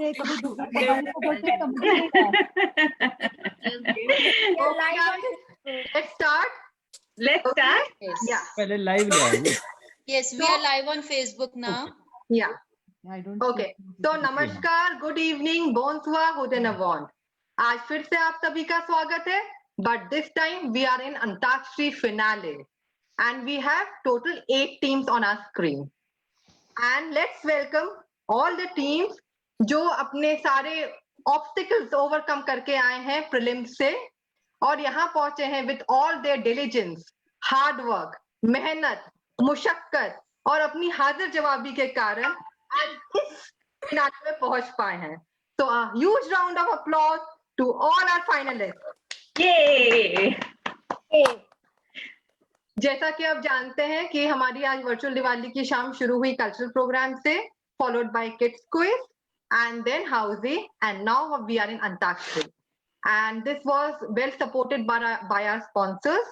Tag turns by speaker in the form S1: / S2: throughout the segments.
S1: कभी दिवाली को बोलते समझ नहीं आया।
S2: Let's start.
S3: Let's start.
S4: Yes.
S2: Yeah.
S5: पहले लाइव ले आएंगे.
S4: Yes, we are live on Facebook now.
S2: Yeah.
S1: I don't
S2: Okay. तो नमस्कार, good evening, bonsoir, guten abend. आज फिर से आप सभी का स्वागत है, but this time we are in Antakshari finale and we have total 8 teams on our screen. And let's welcome all the teams जो अपने सारे obstacles overcome करके आए हैं prelims से और यहाँ पहुंचे हैं with all their diligence, hard work, मेहनत, मुशक्कत और अपनी हाजिर जवाबी के कारण आज इस फिनाले में पहुंच पाए हैं. So a huge round of applause to all our finalists.
S3: Yay!
S2: जैसा कि आप जानते हैं कि हमारी आज वर्चुअल दिवाली की शाम शुरू हुई कल्चरल प्रोग्राम से, followed by kids quiz and then housey, and now we are in Antakshari. And this was well supported by our sponsors.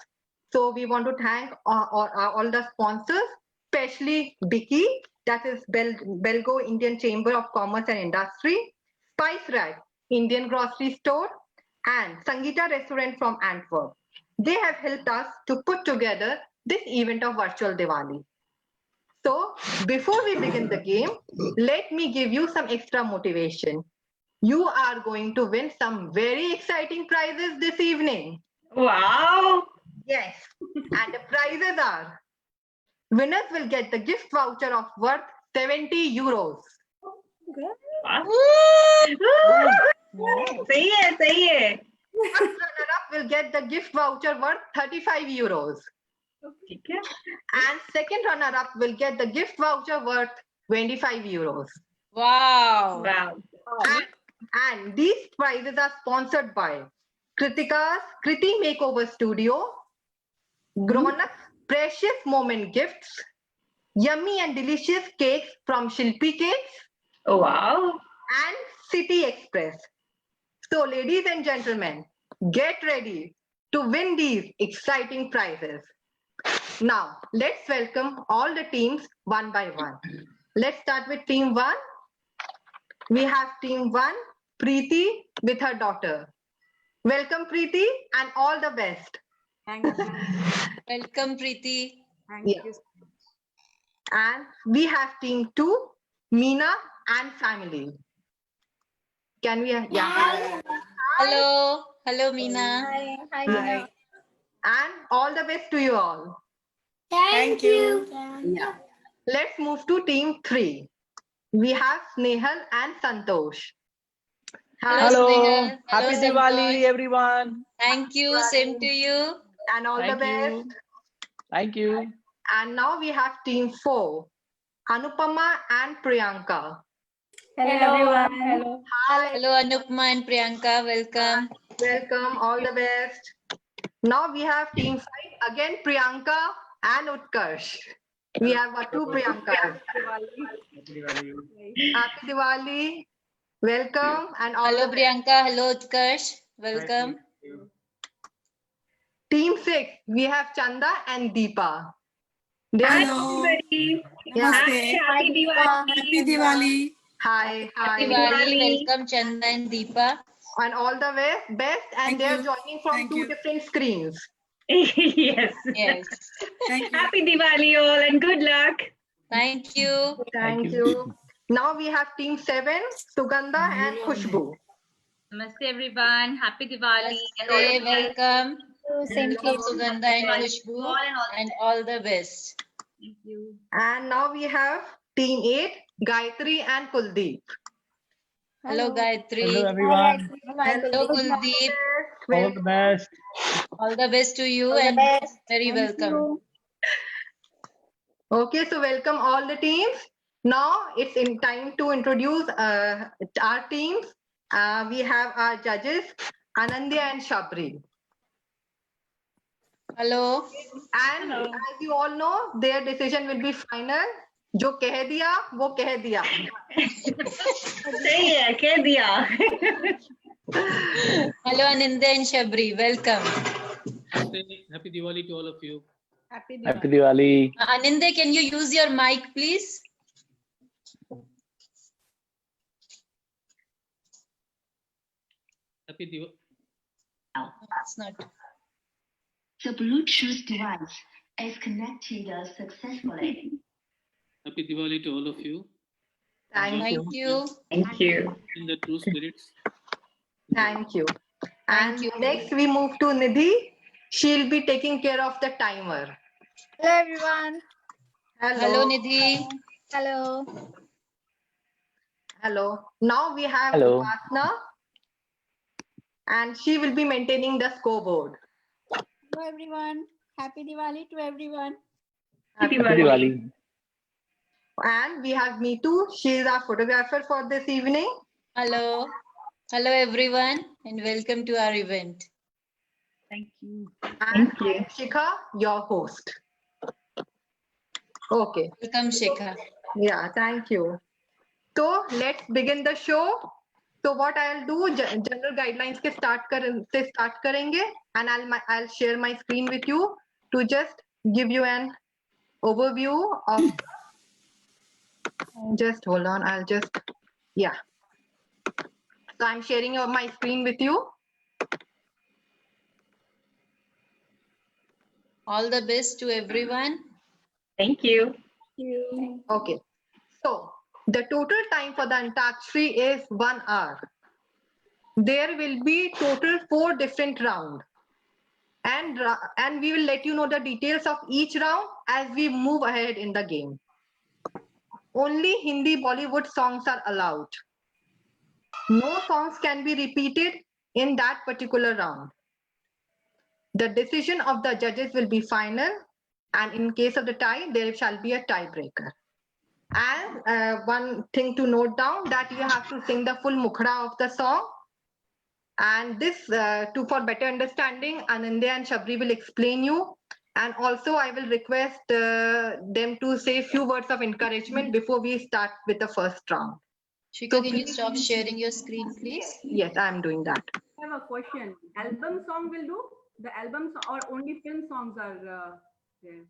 S2: So we want to thank all the sponsors, especially Bicky, that is Belgo Indian Chamber of Commerce and Industry, Spice Rack, Indian Grocery Store, and Sangeeta Restaurant from Antwerp. They have helped us to put together this event of virtual Diwali. So before we begin the game, let me give you some extra motivation. You are going to win some very exciting prizes this evening.
S3: Wow!
S2: Yes, and the prizes are: winners will get the gift voucher of worth 70 euros.
S3: सही है, सही है.
S2: First runner-up will get the gift voucher worth 35 euros.
S3: ठीक है.
S2: And second runner-up will get the gift voucher worth 25 euros.
S4: Wow.
S3: Wow.
S2: And these prizes are sponsored by Kritika's Kriti Makeover Studio, Grown Up Precious Moment Gifts, yummy and delicious cakes from Shilpi Cakes,
S3: Oh, wow.
S2: and City Express. So, ladies and gentlemen, get ready to win these exciting prizes. Now, let's welcome all the teams one by one. Let's start with team 1. We have team 1, Preeti, with her daughter. Welcome, Preeti, and all the best.
S1: Thank you.
S4: Welcome, Preeti.
S1: Thank
S2: Yeah.
S1: you.
S2: And we have team 2, Meena and family. Can we? Yeah.
S4: Hello. Hello, Meena.
S1: Hi.
S2: Hi. And all the best to you all.
S1: Thank you.
S2: Yeah. Let's move to team 3. We have Snehal and Santosh.
S4: Hello.
S5: Hello.
S4: Snehal.
S5: Happy
S4: Hello,
S5: Diwali,
S4: Santosh.
S5: everyone.
S4: Thank you. Same to you.
S2: And all the
S5: Thank
S2: best.
S5: you. Thank you.
S2: And now we have team 4, Anupama and Priyanka.
S1: Hello, everyone. Hello.
S2: Hi,
S4: Hello, Anupma and Priyanka. Welcome.
S2: welcome, all the best. Now we have team 5, again Priyanka and Utkarsh. We have got 2 Priyankas. Happy Diwali. Welcome and all
S4: Hello,
S2: the best.
S4: Priyanka. Hello, Utkarsh. Welcome.
S2: Team 6, we have Chanda and Deepa. They are-
S3: Hello, everybody.
S2: Yeah.
S3: Happy Diwali.
S6: Happy Diwali.
S2: Hi, hi.
S4: Diwali. Welcome, Chanda and Deepa.
S2: And all the best. And
S6: Thank
S2: they're
S6: you.
S2: joining from
S6: Thank
S2: 2
S6: you.
S2: different screens.
S3: Yes.
S4: Yes.
S6: Thank you.
S3: Happy Diwali all and good luck.
S4: Thank you.
S2: Thank you. Now we have team 7, Sugandha and Khushbu.
S7: Namaste everyone. Happy Diwali.
S4: Namaste, welcome.
S1: Same
S4: Welcome, Sugandha and Khushbu. And all the best.
S7: Thank you.
S2: And now we have team 8, Gayatri and Kuldeep.
S4: Hello, Gayatri.
S5: Hello, everyone.
S4: Hello, Kuldeep.
S5: All the best.
S4: All the best to you
S1: All the
S4: and
S1: best.
S4: very welcome.
S2: Okay, so welcome all the teams. Now it's in time to introduce our teams. We have our judges, Anandya and Shabri.
S4: Hello.
S2: And as you all know, their decision will be final. जो कह दिया वो कह दिया.
S3: सही है, कह दिया.
S4: Hello, Anindya and Shabri. Welcome.
S8: Happy Diwali to all of you.
S1: Happy
S5: Happy Diwali.
S4: Anindya, can you use your mic, please?
S8: Happy Diwali.
S4: It's not.
S9: The Bluetooth device is connected successfully.
S8: Happy Diwali to all of you.
S2: Thank you.
S4: Thank you.
S3: Thank you.
S8: In the true spirits.
S2: Thank you.
S4: Thank
S2: And
S4: you.
S2: next we move to Nidhi. She'll be taking care of the timer.
S1: Hello, everyone.
S4: Hello, Nidhi.
S1: Hello.
S2: Hello. Now we have
S5: Hello.
S2: Upasna, and she will be maintaining the scoreboard.
S1: Hello, everyone. Happy Diwali to everyone.
S3: Happy
S5: Happy
S3: Diwali.
S5: Diwali.
S2: And we have Meetu. She is our photographer for this evening.
S4: Hello. Hello, everyone, and welcome to our event.
S3: Thank you.
S2: And
S3: Thank you.
S2: I am Shikha, your host. Okay.
S4: Welcome, Shikha.
S2: Yeah, thank you. So let's begin the show. So what I'll do, general guidelines के start करेंगे, and I'll share my screen with you to just give you an overview of. Just hold on. Yeah. So I'm sharing my screen with you.
S4: All the best to everyone.
S3: Thank you.
S2: Okay. So the total time for the Antakshari is 1 hour. There will be total 4 different rounds. And we will let you know the details of each round as we move ahead in the game. Only Hindi Bollywood songs are allowed. No songs can be repeated in that particular round. The decision of the judges will be final, and in case of the tie, there shall be a tiebreaker. And one thing to note down, that you have to sing the full mukhra of the song. And this, for better understanding, Anindya and Shabri will explain you. And also, I will request them to say a few words of encouragement before we start with the first round.
S4: Shikha, can you stop sharing your screen, please?
S2: Yes, I'm doing that.
S10: I have a question. Album song will do? The albums or only film songs are there?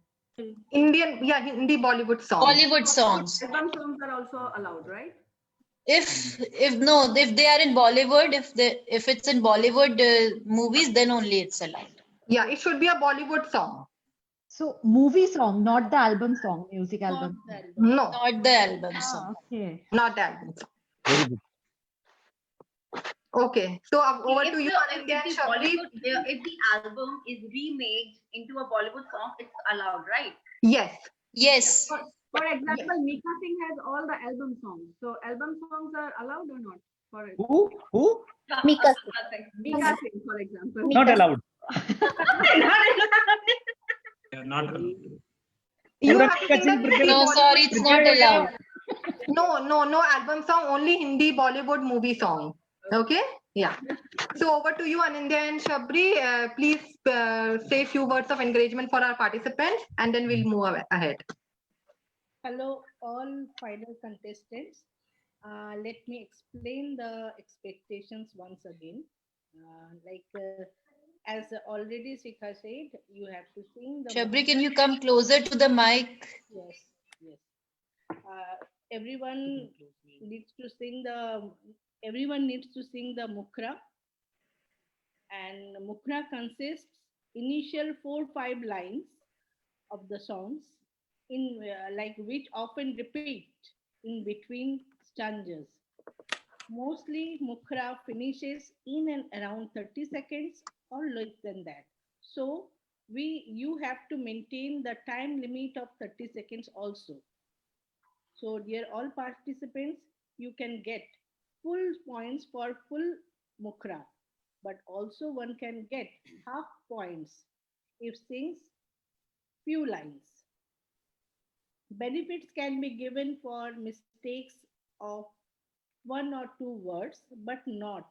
S2: Hindi Bollywood songs.
S4: Bollywood songs.
S10: Album songs are also allowed, right?
S4: If they are in Bollywood, if it's in Bollywood movies, then only it's allowed.
S2: Yeah, it should be a Bollywood song.
S11: So movie song, not the album song, music album.
S2: No,
S4: Not the album song.
S11: Okay.
S2: not the album song.
S5: Very good.
S2: Okay, so over
S7: If
S2: to you,
S7: the-
S2: Anindya and
S7: if the
S2: Shabri.
S7: if the album is remade into a Bollywood song, it's allowed, right?
S2: Yes.
S4: Yes.
S10: For example, Mika Singh has all the album songs. So album songs are allowed or not? For
S5: Who?
S1: Mika
S10: Mika Singh, for example.
S5: Not allowed.
S8: Not
S2: You have to sing the Hindi
S4: No,
S2: Bollywood-
S4: sorry, it's not allowed.
S2: No album song, only Hindi Bollywood movie song. Okay? Yeah. So over to you, Anindya and Shabri. Please say a few words of encouragement for our participants, and then we'll move ahead.
S12: Hello, all final contestants. Let me explain the expectations once again. As already Shikha said, you have to sing the.
S4: Shabri, can you come closer to the mic?
S12: Yes. Everyone needs to sing the mukhra, and mukhra consists initial 4-5 lines of the songs in which often repeat in between stanzas. Mostly mukhra finishes in and around 30 seconds or less than that. So you have to maintain the time limit of 30 seconds also. So dear all participants, you can get full points for full mukhra, but also one can get half points if sings few lines. Benefits can be given for mistakes of 1 or 2 words, but not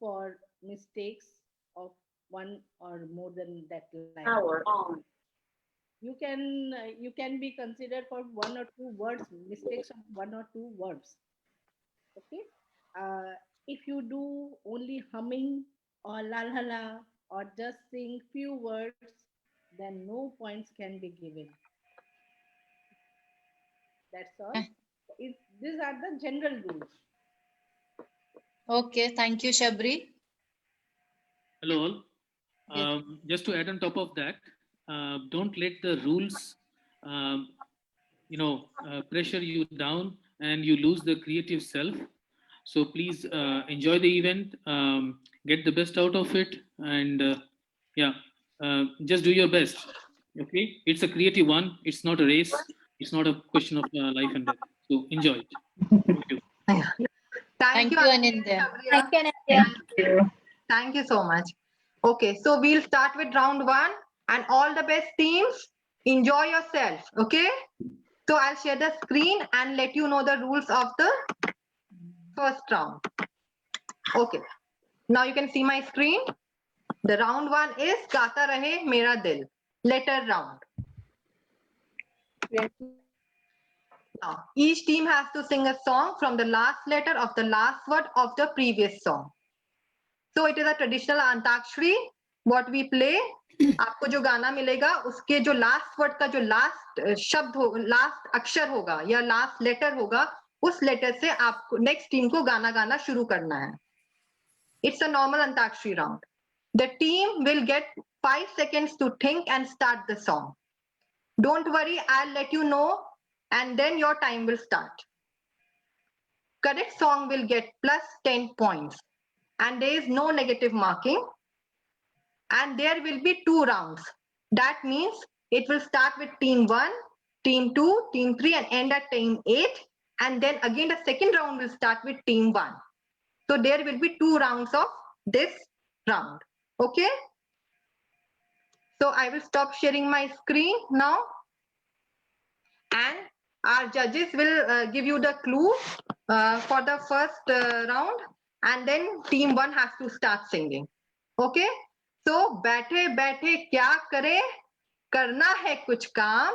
S12: for mistakes of 1 or more than that line. You can be considered for 1 or 2 words, mistakes of 1 or 2 words. Okay. If you do only humming or la la la or just sing few words, then no points can be given. That's all. These are the general rules.
S4: Okay, thank you, Shabri.
S8: Hello all. Just to add on top of that, don't let the rules, pressure you down and you lose the creative self. So please enjoy the event, get the best out of it, and just do your best. Okay, it's a creative one. It's not a race. It's not a question of life and death. So enjoy it. Thank you.
S2: Thank you,
S4: Anindya.
S2: Thank you, Anindya. Thank you so much. Okay, so we'll start with round 1, and all the best teams. Enjoy yourself. Okay. So I'll share the screen and let you know the rules of the first round. Okay. Now you can see my screen. The round 1 is Gaata Rahe Mera Dil. Letter round. Now, each team has to sing a song from the last letter of the last word of the previous song. So it is a traditional Antakshari. What we play, आपको जो गाना मिलेगा उसके जो last word का जो last शब्द हो, लास्ट अक्षर होगा या लास्ट लेटर होगा, उस लेटर से आपको नेक्स्ट टीम को गाना गाना शुरू करना है. It's a normal Antakshari round. The team will get 5 seconds to think and start the song. Don't worry, I'll let you know and then your time will start. Correct song will get plus 10 points and there is no negative marking. And there will be 2 rounds. That means it will start with team 1, team 2, team 3 and end at team 8. And then again the second round will start with team 1. So there will be 2 rounds of this round. Okay. So I will stop sharing my screen now. And our judges will give you the clue for the first round. And then team 1 has to start singing. Okay. So बैठे बैठे क्या करें, करना है कुछ काम,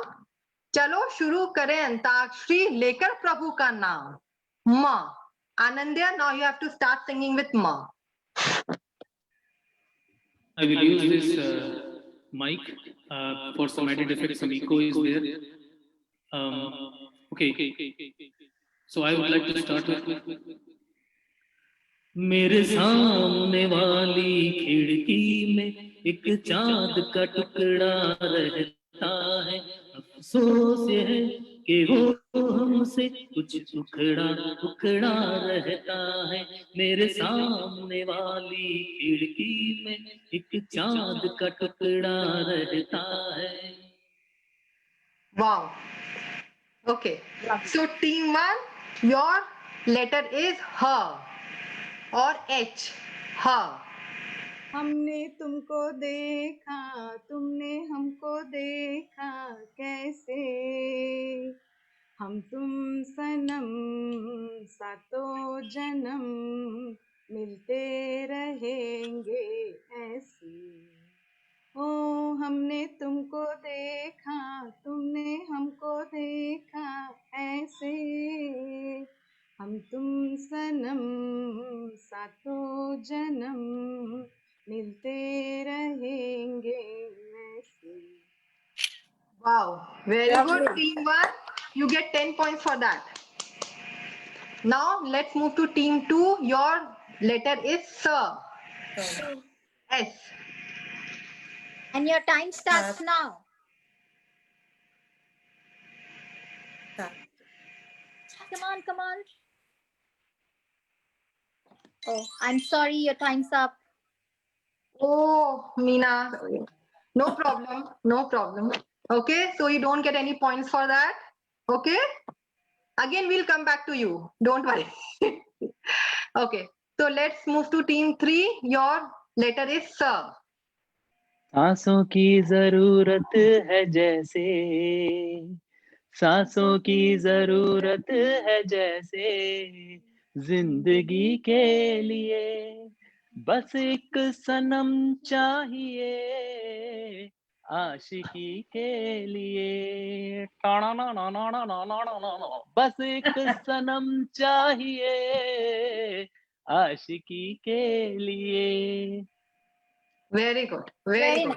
S2: चलो शुरू करें अंताक्षरी लेकर प्रभु का नाम. Ma. Anindya, now you have to start singing with Ma.
S8: I will use this mic for some added effect. Some echo is there. Okay. So I would like to start with. मेरे सामने वाली खिड़की में एक चांद का टुकड़ा रहता है, अफसोस है कि वो हमसे कुछ टुकड़ा टुकड़ा रहता है. मेरे सामने वाली खिड़की में एक चांद का टुकड़ा रहता है.
S2: Wow. Okay. So team 1, your letter is her. और H, her.
S12: हमने तुमको देखा, तुमने हमको देखा, कैसे हम तुम सनम सातों जन्म मिलते रहेंगे ऐसे. ओ हमने तुमको देखा, तुमने हमको देखा ऐसे, हम तुम सनम सातों जन्म मिलते रहेंगे ऐसे.
S2: Wow, very good team 1. You get 10 points for that. Now let's move to team 2. Your letter is Sir. S.
S1: And your time starts now. Come on. Oh, I'm sorry, your time's up.
S2: Oh, Meena. No problem. Okay, so you don't get any points for that. Okay. Again, we'll come back to you. Don't worry. Okay, so let's move to team 3. Your letter is Sir.
S5: सांसों की जरूरत है जैसे, सांसों की जरूरत है जैसे, जिंदगी के लिए बस एक सनम चाहिए, आशिकी के लिए. बस एक सनम चाहिए, आशिकी के लिए.
S2: Very good. Very good.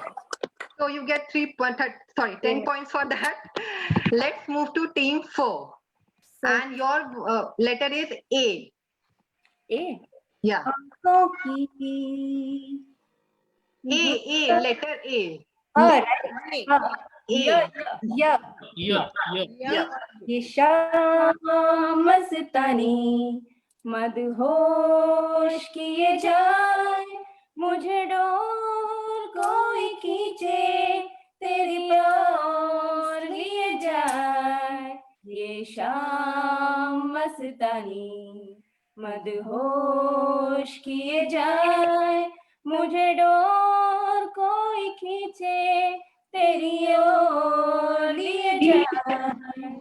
S2: So you get 10 points for that. Let's move to team 4. And your letter is A.
S7: A.
S2: Yeah.
S7: आँखों की
S2: A, letter A.
S13: right.
S8: Yeah.
S13: ये शाम मस्तानी मदहोश किए जाए, मुझे डोर कोई खींचे, तेरी प्यार लिए जाए। ये शाम मस्तानी मदहोश किए जाए, मुझे डोर कोई खींचे, तेरी ओर लिए जाए।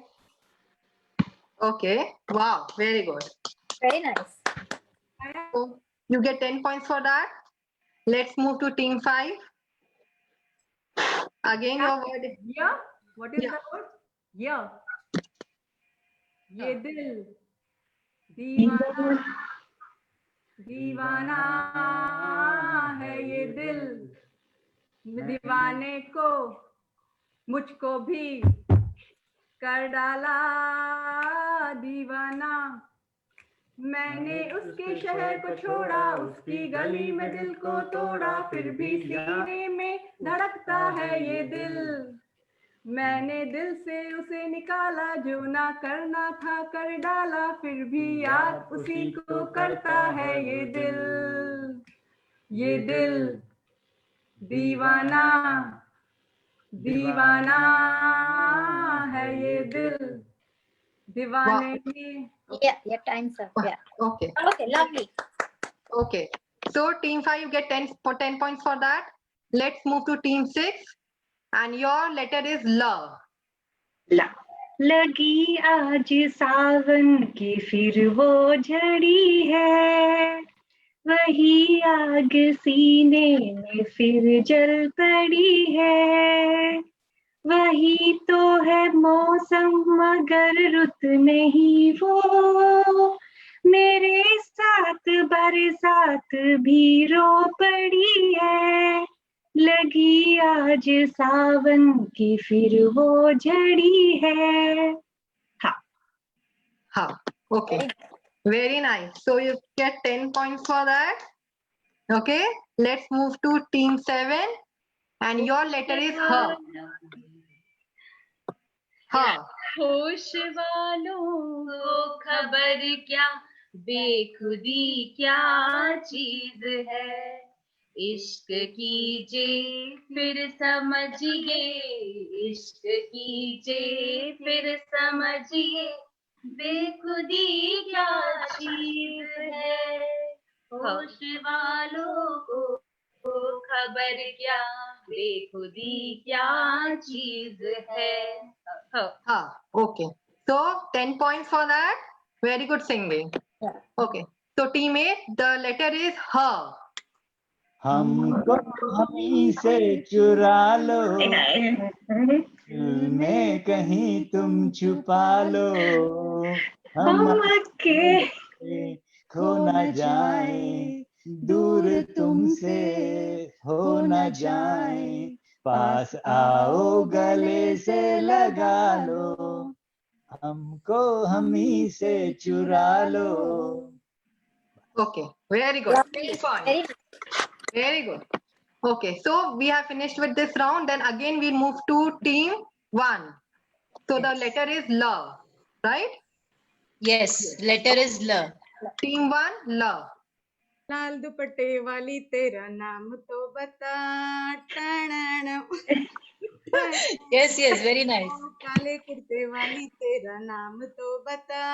S2: Okay. Wow. Very good.
S13: Very nice.
S2: So you get 10 points for that. Let's move to team 5. Again, your word is
S10: Yeah. What is
S2: Yeah.
S10: the word? Yeah. ये दिल दीवाना दीवाना है, ये दिल दीवाने को मुझको भी कर डाला दीवाना। मैंने उसके शहर को छोड़ा, उसकी गली में दिल को तोड़ा, फिर भी सीने में धड़कता है ये दिल। मैंने दिल से उसे निकाला, जो ना करना था कर डाला, फिर भी याद उसी को करता है ये दिल। ये दिल दीवाना दीवाना है, ये दिल दीवाने की।
S13: Yeah, time's up. Yeah.
S2: okay.
S13: Okay, lovely.
S2: Okay. So team 5, you get 10 points for that. Let's move to team 6. And your letter is L.
S3: लगी आज सावन की फिर वो झड़ी है, वही आग सीने में फिर जल पड़ी है। वही तो है मौसम मगर रुत नहीं वो, मेरे साथ बरसात भी रो पड़ी है। लगी आज सावन की फिर वो झड़ी है।
S2: Ha. Okay. Very nice. So you get 10 points for that. Okay. Let's move to team 7. And your letter is H. H.
S7: होश वालों को खबर क्या, बेखुदी क्या चीज है। इश्क कीजिए फिर समझिए, इश्क कीजिए फिर समझिए, बेखुदी क्या चीज है। होश वालों को खबर क्या, बेखुदी क्या चीज है।
S2: Ha. Okay. So 10 points for that. Very good singing. Okay. So team 8, the letter is H.
S14: हमको हमी से चुरा लो, दिल में कहीं तुम छुपा लो, हम
S3: के
S14: खो न जाए, दूर तुमसे हो न जाए, पास आओ गले से लगा लो, हमको हमी से चुरा लो।
S2: Okay. Very good. 10 points. Very good. Okay, so we have finished with this round. Then again we move to team 1. So the letter is L, right?
S4: Yes, letter is L.
S2: Team 1, L.
S10: लाल दुपट्टे वाली तेरा नाम तो बता,
S4: Yes, very nice.
S10: काले कुर्ते वाली तेरा नाम तो बता,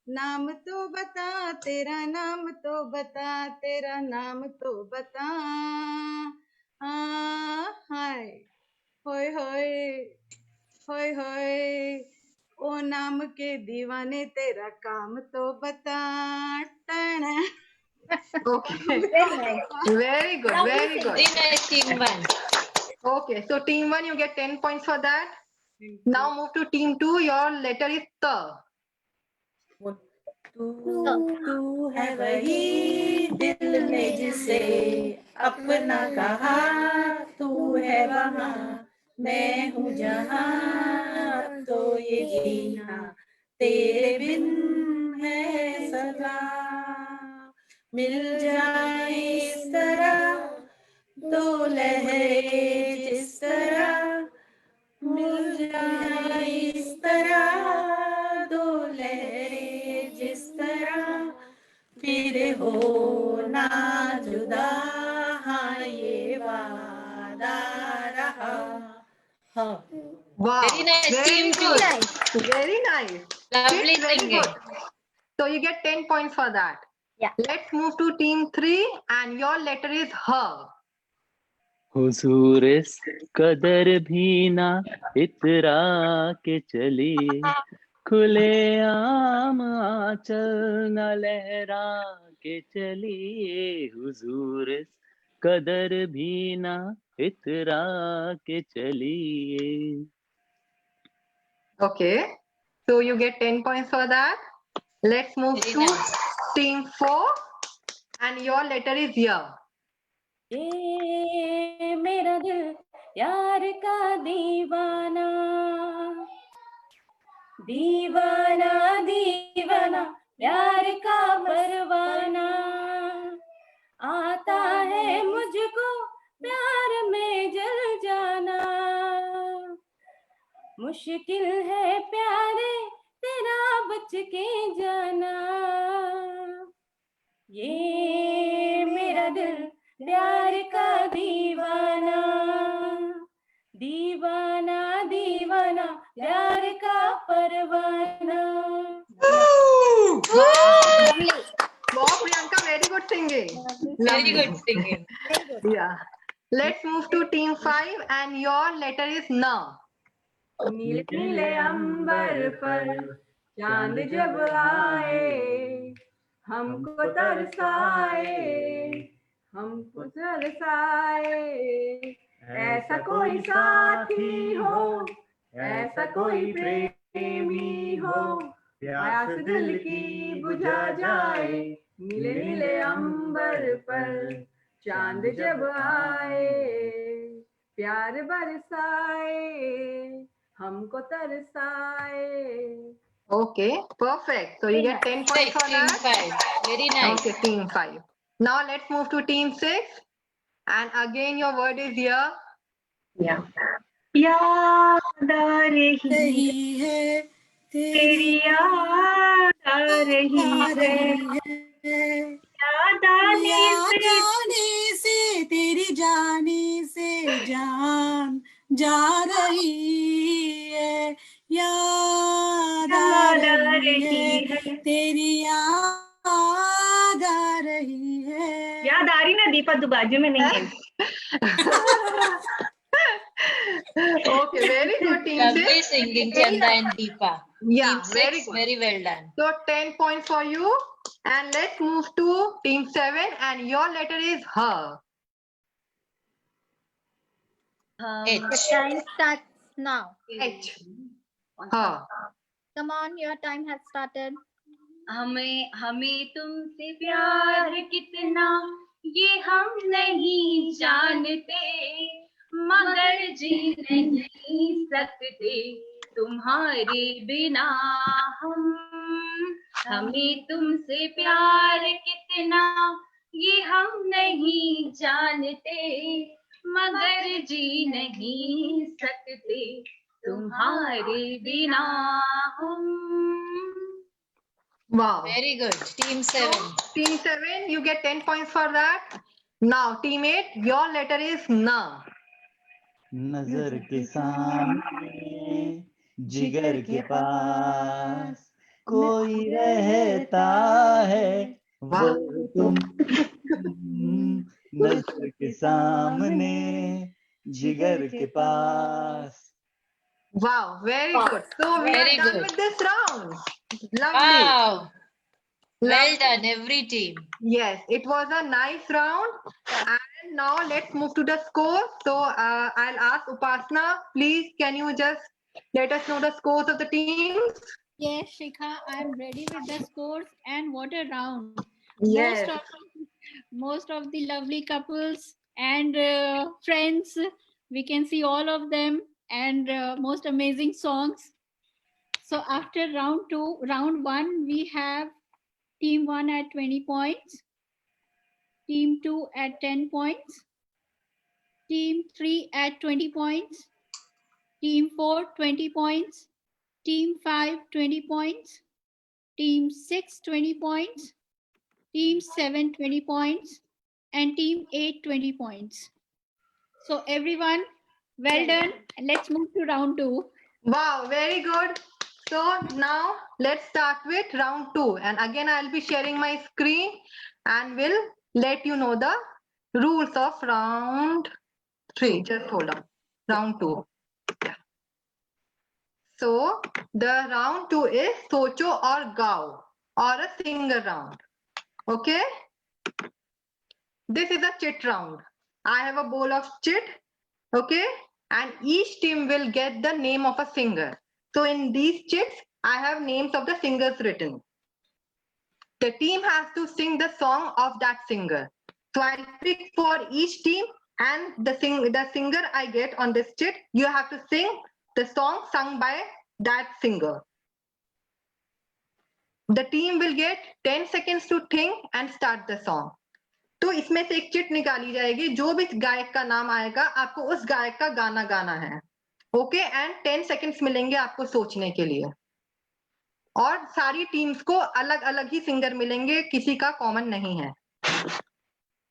S10: नाम तो बता, तेरा नाम तो बता, तेरा नाम तो बता। हाय होय होय होय होय, ओ नाम के दीवाने तेरा काम तो बता।
S2: Okay.
S13: Very nice.
S2: Very good. Very good.
S4: Very nice, team 1.
S2: Okay, so team 1, you get 10 points for that. Now move to team 2. Your letter is T.
S6: तू है वही दिल में जिसे अपना कहा, तू है वहाँ मैं हूँ जहाँ, तो ये जीना तेरे बिन है सदा। मिल जाए इस तरह दो लहरें जिस तरह मिल जाए इस तरह, दो लहरें जिस तरह फिर हो ना जुदा, हाँ ये वादा रहा। हाँ,
S2: Wow.
S4: Very nice,
S2: Very
S4: team two.
S2: good. Very nice.
S4: Lovely
S2: Kids, very
S4: singing.
S2: good. So you get 10 points for that.
S13: Yeah.
S2: Let's move to team 3 and your letter is H.
S5: हुजूर इस कदर भी ना इतरा के चलिए, खुले आम आंचल न लहरा के चलिए, हुजूर इस कदर भी ना इतरा के चलिए.
S2: Okay. So you get 10 points for that. Let's move
S4: Very
S2: to
S4: nice.
S2: team 4 and your letter is Y.
S3: ये मेरा दिल यार का दीवाना, दीवाना दीवाना प्यार का परवाना, आता है मुझको प्यार में जल जाना, मुश्किल है प्यारे तेरा बच के जाना, ये मेरा दिल प्यार का दीवाना, दीवाना दीवाना प्यार का परवाना.
S2: Wow, Priyanka, very good singing.
S4: Very
S2: Lovely.
S4: good singing.
S2: Yeah. Let's move to team 5 and your letter is N.
S10: नीले नीले अंबर पर चांद जब आए, हमको तरसाए, हमको तरसाए, ऐसा कोई साथी हो, ऐसा कोई प्रेमी हो, प्यास दिल की बुझा जाए, नीले नीले अंबर पर चांद जब आए, प्यार बरसाए, हमको तरसाए.
S2: Okay, perfect. So you get 10 points for
S4: Team
S2: that.
S4: 5. Very nice.
S2: Okay, team 5. Now let's move to team 6. And again, your word is here.
S3: Yeah. याद आ रही
S6: है
S3: तेरी याद आ रही है, याद आने
S6: से तेरी जाने से जान जा रही है, याद आ रही है तेरी याद आ रही है.
S3: याद आ रही ना दीपा, तू बाजू में नहीं है.
S2: Okay, very good, team
S4: Lovely
S2: 6.
S4: singing, Chanda and Deepa.
S2: Yeah,
S4: Team 6,
S2: very good.
S4: very well done.
S2: So 10 points for you. And let's move to team 7 and your letter is H.
S4: H.
S13: The time starts now.
S2: H. H.
S13: Come on, your time has started.
S7: हमें हमें तुमसे प्यार कितना ये हम नहीं जानते, मगर जी नहीं सकते तुम्हारे बिना हम. हमें तुमसे प्यार कितना ये हम नहीं जानते, मगर जी नहीं सकते तुम्हारे बिना हम.
S2: Wow.
S4: Very good. Team 7.
S2: Team 7, you get 10 points for that. Now, team 8, your letter is N.
S14: नजर के सामने जिगर के पास कोई रहता है, वो तुम. नजर के सामने जिगर के पास.
S2: Wow, very good. So we
S4: Very
S2: are done
S4: good.
S2: with this round. Lovely.
S4: Wow. Well
S2: Lovely.
S4: done, every team.
S2: Yes, it was a nice round. And now let's move to the score. So I'll ask Upasna, please, can you just let us know the scores of the teams?
S1: Yes, Shikha, I'm ready with the scores, and what a round.
S2: Yes.
S1: Most of the lovely couples and friends, we can see all of them, and most amazing songs. So after round one, we have team 1 at 20 points, team 2 at 10 points, Team 3 at 20 points. Team 4, 20 points. Team 5, 20 points. Team 6, 20 points. Team 7, 20 points. And Team 8, 20 points. So everyone, well done. And let's move to round 2.
S2: Wow, very good. So now let's start with round 2. And again, I'll be sharing my screen and will let you know the rules of round 3. Just hold on. Round 2. Yeah. So the round 2 is Socho or Gao or a singer round. Okay. This is a chit round. I have a bowl of chit. Okay. And each team will get the name of a singer. So in these chits, I have names of the singers written. The team has to sing the song of that singer. So I'll pick for each team, and the singer I get on this chit, you have to sing the song sung by that singer. The team will get 10 seconds to think and start the song. तो इसमें से एक chit निकाली जाएगी, जो भी गायक का नाम आएगा आपको उस गायक का गाना गाना है. ओके, एंड 10 सेकंड्स मिलेंगे आपको सोचने के लिए. और सारी टीम्स को अलग अलग ही सिंगर मिलेंगे, किसी का कॉमन नहीं है.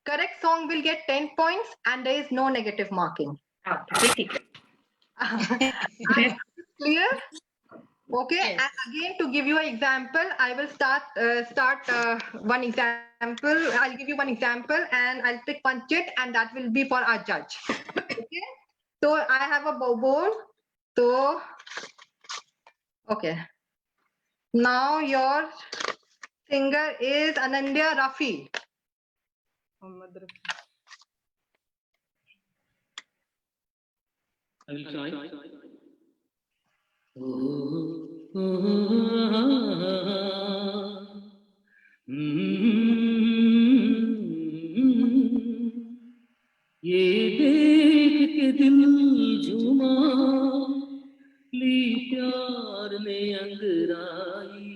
S2: Correct song will get 10 points and there is no negative marking. Clear? Okay, and again to give you an example, I will start one example. I'll give you one example and I'll pick one chit and that will be for our judge. Okay, so I have a bowl. So okay, now your singer is Anandya Rafi.
S8: I will try. ये देख के दिल झूमा, ली प्यार ने अंगराई,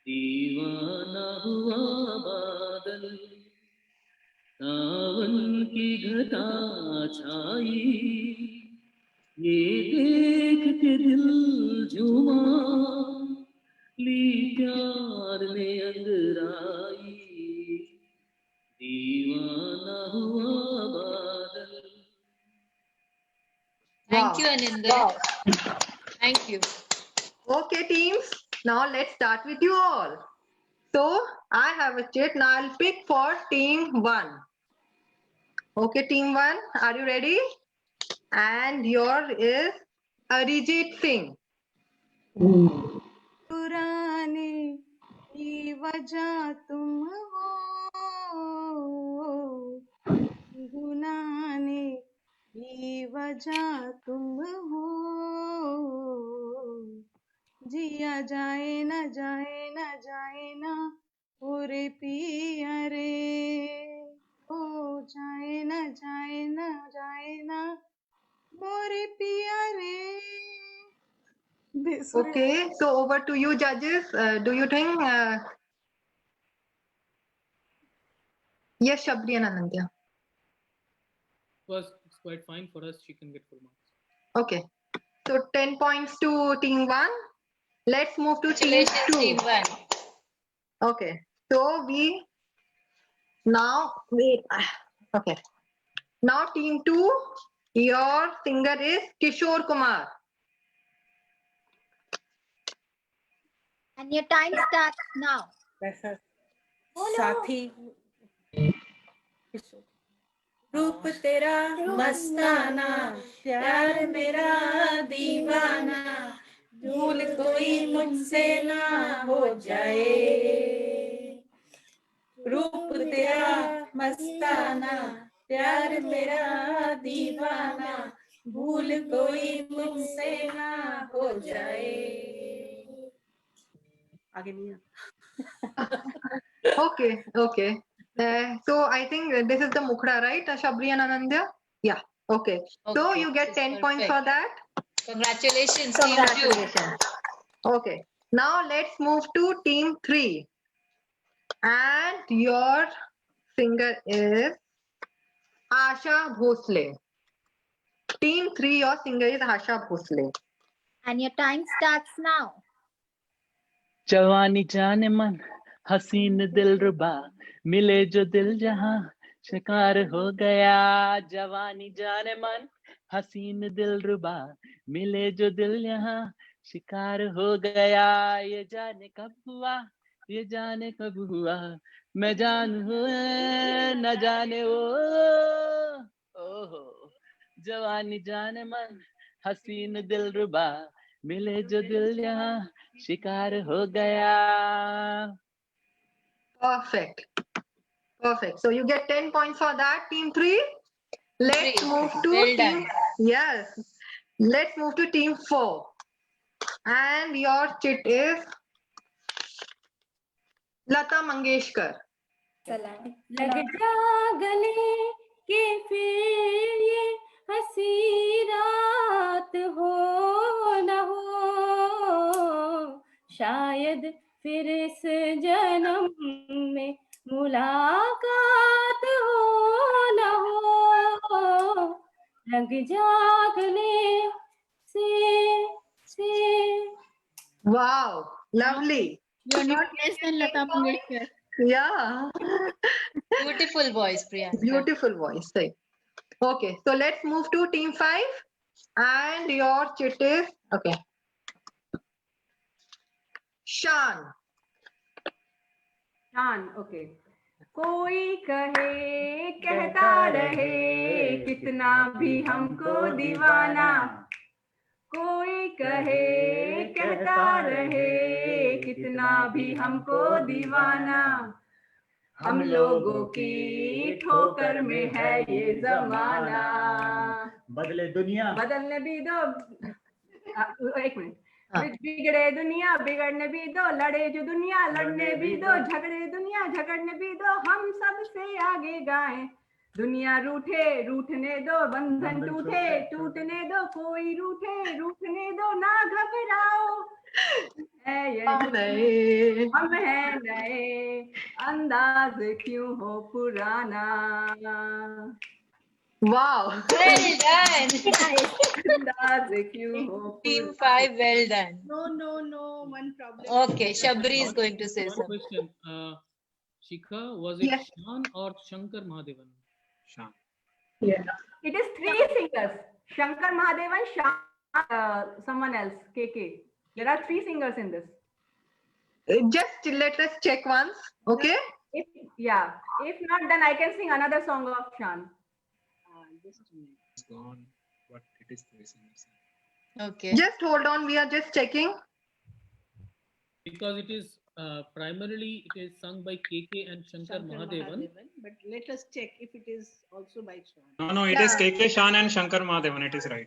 S8: दीवाना हुआ बादल, सावन की घटा छाई. ये देख के दिल झूमा, ली प्यार ने अंगराई, दीवाना हुआ बादल.
S4: Thank you, Anindya. Thank you.
S2: Okay, teams. Now let's start with you all. So I have a chit. Now I'll pick for team 1. Okay, team 1, are you ready? And your is Arijit Singh.
S10: पुराने की वजह तुम हो, गुनाने की वजह तुम हो, जिया जाए न जाए न जाए ना पूरे पिया रे, ओ जाए न जाए न जाए ना मोरे पिया रे.
S2: Okay, so over to you, judges. Do you think? Yes, Shabri and Anandya.
S8: It's quite fine for us. She can get full marks.
S2: Okay, so 10 points to team 1. Let's move to team 2.
S4: Team 1.
S2: Okay, so we now wait. Okay, now team 2. Your singer is Kishore Kumar.
S13: And your time starts now.
S3: साथी रूप तेरा मस्ताना, प्यार मेरा दीवाना, भूल कोई मुझसे ना हो जाए. रूप तेरा मस्ताना, प्यार मेरा दीवाना, भूल कोई मुझसे ना हो जाए. आगे नहीं.
S2: Okay, okay. So I think this is the Mukhra, right, Shabri and Anandya? Yeah. Okay. So you get 10 points for that.
S4: Congratulations,
S2: Congratulations.
S4: Team
S2: 2. Okay. Now let's move to team 3. And your singer is Asha Bhosle. Team 3, your singer is Asha Bhosle.
S13: And your time starts now.
S5: जवानी जाने मन हसीन दिलरुबा मिले जो दिल जहां शिकार हो गया जवानी जाने मन हसीन दिलरुबा मिले जो दिल यहाँ शिकार हो गया ये जाने कब हुआ ये जाने कब हुआ मैं जानू न जाने वो ओहो जवानी जाने मन हसीन दिलरुबा मिले जो दिल यहाँ शिकार हो गया.
S2: Perfect. Perfect. So you get 10 points for that, team 3. Let's move to
S4: Well
S2: team.
S4: done.
S2: Yes. Let's move to team 4. And your chit is Lata Mangeshkar.
S3: लग जा गले के फिर ये हंसी रात हो न हो शायद फिर इस जन्म में मुलाकात हो न हो लग जा गले से.
S2: Wow, lovely.
S1: You're not less than Lata Mangeshkar.
S2: Yeah.
S4: Beautiful voice, Priyanka.
S2: Beautiful voice. Right. Okay, so let's move to team 5. And your chit is, okay, Shan.
S10: शान. ओके. कोई कहे कहता रहे कितना भी हमको दीवाना कोई कहे कहता रहे कितना भी हमको दीवाना हम लोगों की ठोकर में है ये जमाना
S14: बदले दुनिया
S10: बदलने भी दो. एक मिनट. बिगड़े दुनिया बिगड़ने भी दो लड़े जो दुनिया लड़ने भी दो झगड़े दुनिया झगड़ने भी दो हम सबसे आगे गाएं दुनिया रूठे रूठने दो बंधन टूटे टूटने दो कोई रूठे रूठने दो ना घबराओ हम हैं नए अंदाज क्यों हो पुराना.
S2: Wow.
S4: Well done.
S10: अंदाज क्यों हो
S4: Team 5, well done.
S12: No, one problem.
S4: Okay, Shabri is going to say
S8: One
S4: something.
S8: question. Shikha, was it
S2: Yes.
S8: Shan or Shankar Mahadevan? Shan.
S10: Yeah. It is 3 singers. Shankar Mahadevan, someone else, KK. There are 3 singers in this.
S2: Just let us check once. Okay.
S10: If not, then I can sing another song of Shan.
S8: It's gone. What it is facing.
S4: Okay.
S2: Just hold on. We are just checking.
S8: Because it is primarily it is sung by KK and Shankar Mahadevan.
S12: But let us check if it is also by Shan.
S15: No, it is KK Shan and Shankar Mahadevan. It is right.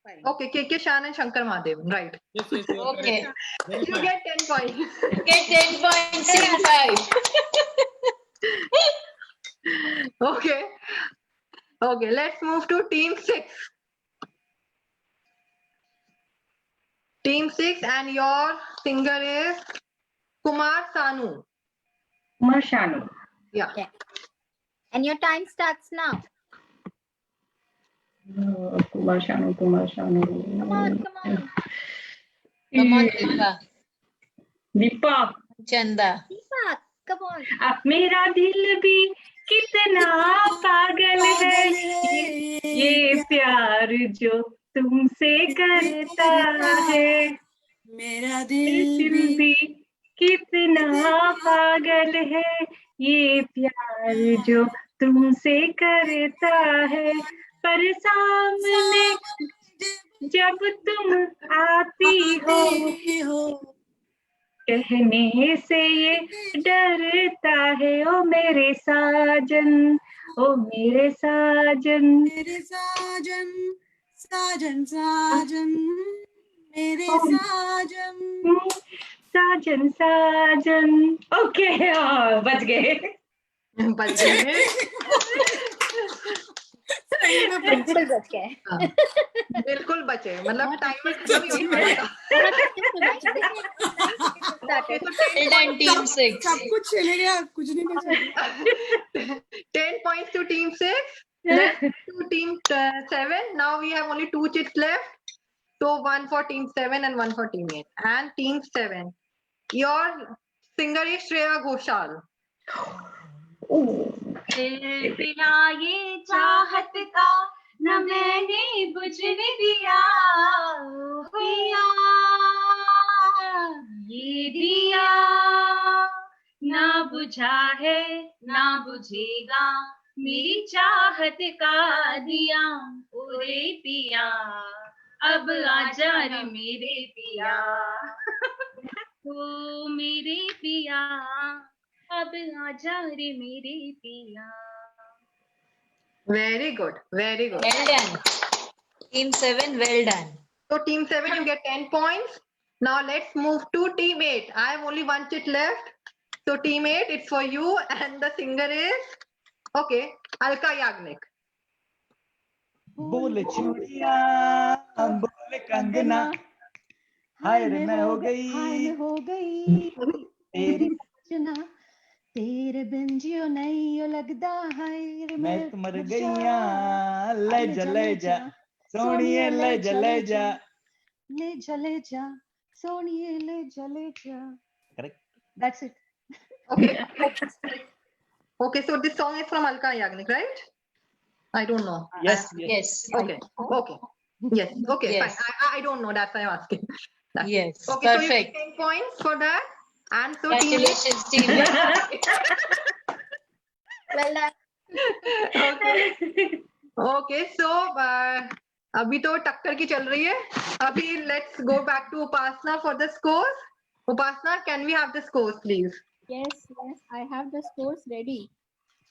S12: Fine.
S2: Okay, KK Shan and Shankar Mahadevan. Right.
S8: Yes, you are
S4: Okay.
S8: correct.
S2: You get 10 points.
S4: Get 10 points, Team 5.
S2: Okay. Okay, let's move to team 6. Team 6 and your singer is Kumar Sanu.
S10: Kumar Sanu.
S2: Yeah.
S13: And your time starts now.
S10: Kumar Sanu.
S13: Come on.
S4: Come on, Deepa.
S10: Deepa.
S4: Chanda.
S13: Deepak, come on.
S3: अब मेरा दिल भी कितना पागल है ये प्यार जो तुमसे करता है
S6: मेरा
S3: दिल भी कितना पागल है ये प्यार जो तुमसे करता है पर सामने जब तुम आती हो कहने से ये डरता है ओ मेरे साजन मेरे साजन
S6: मेरे साजन साजन साजन मेरे साजन
S3: साजन साजन. ओके बच गए.
S2: बच गए.
S13: बिल्कुल बच गए.
S2: बिल्कुल बचे. मतलब टाइम
S4: Team 6.
S6: सब कुछ चलेगा कुछ नहीं बचेगा.
S2: 10 points to team 6 Let's do team 7. Now we have only 2 chits left. So one for team 7 and one for team 8. And team 7. Your singer is Shreya Ghoshal.
S7: पिया ये चाहत का न मैंने बुझने दिया पिया ये दिया ना बुझा है ना बुझेगा मेरी चाहत का दिया ओरे पिया अब आजा रे मेरे पिया ओ मेरे पिया अब आजा रे मेरे पिया.
S2: Very good. Very good.
S4: Well done. Team 7, well done.
S2: So team 7, you get 10 points. Now let's move to team 8. I have only 1 chit left. So team 8, it's for you, and the singer is, okay, Alka Yagnik.
S14: बोले चूड़िया बोले कंगना हाय रे मैं हो गई तेरी
S11: रचना तेरे बिन जियो नहीं यो लगदा हाय रे
S14: मैं तो मर गईया ले जा सोनिए ले जा ले जा
S11: सोनिए ले जा.
S14: Correct.
S11: That's it.
S2: Okay. Okay, so this song is from Alka Yagnik, right? I don't know.
S14: Yes.
S2: Okay. Yes. Okay.
S4: Yes.
S2: Fine. I don't know. That's why I'm asking.
S4: Yes.
S2: Okay. So you
S4: Perfect.
S2: get 10 points for that. And so
S4: Congratulations, team.
S13: Well done.
S2: Okay. So अभी तो टक्कर की चल रही है. अभी let's go back to Upasna for the scores. Upasna, can we have the scores, please?
S1: Yes, I have the scores ready.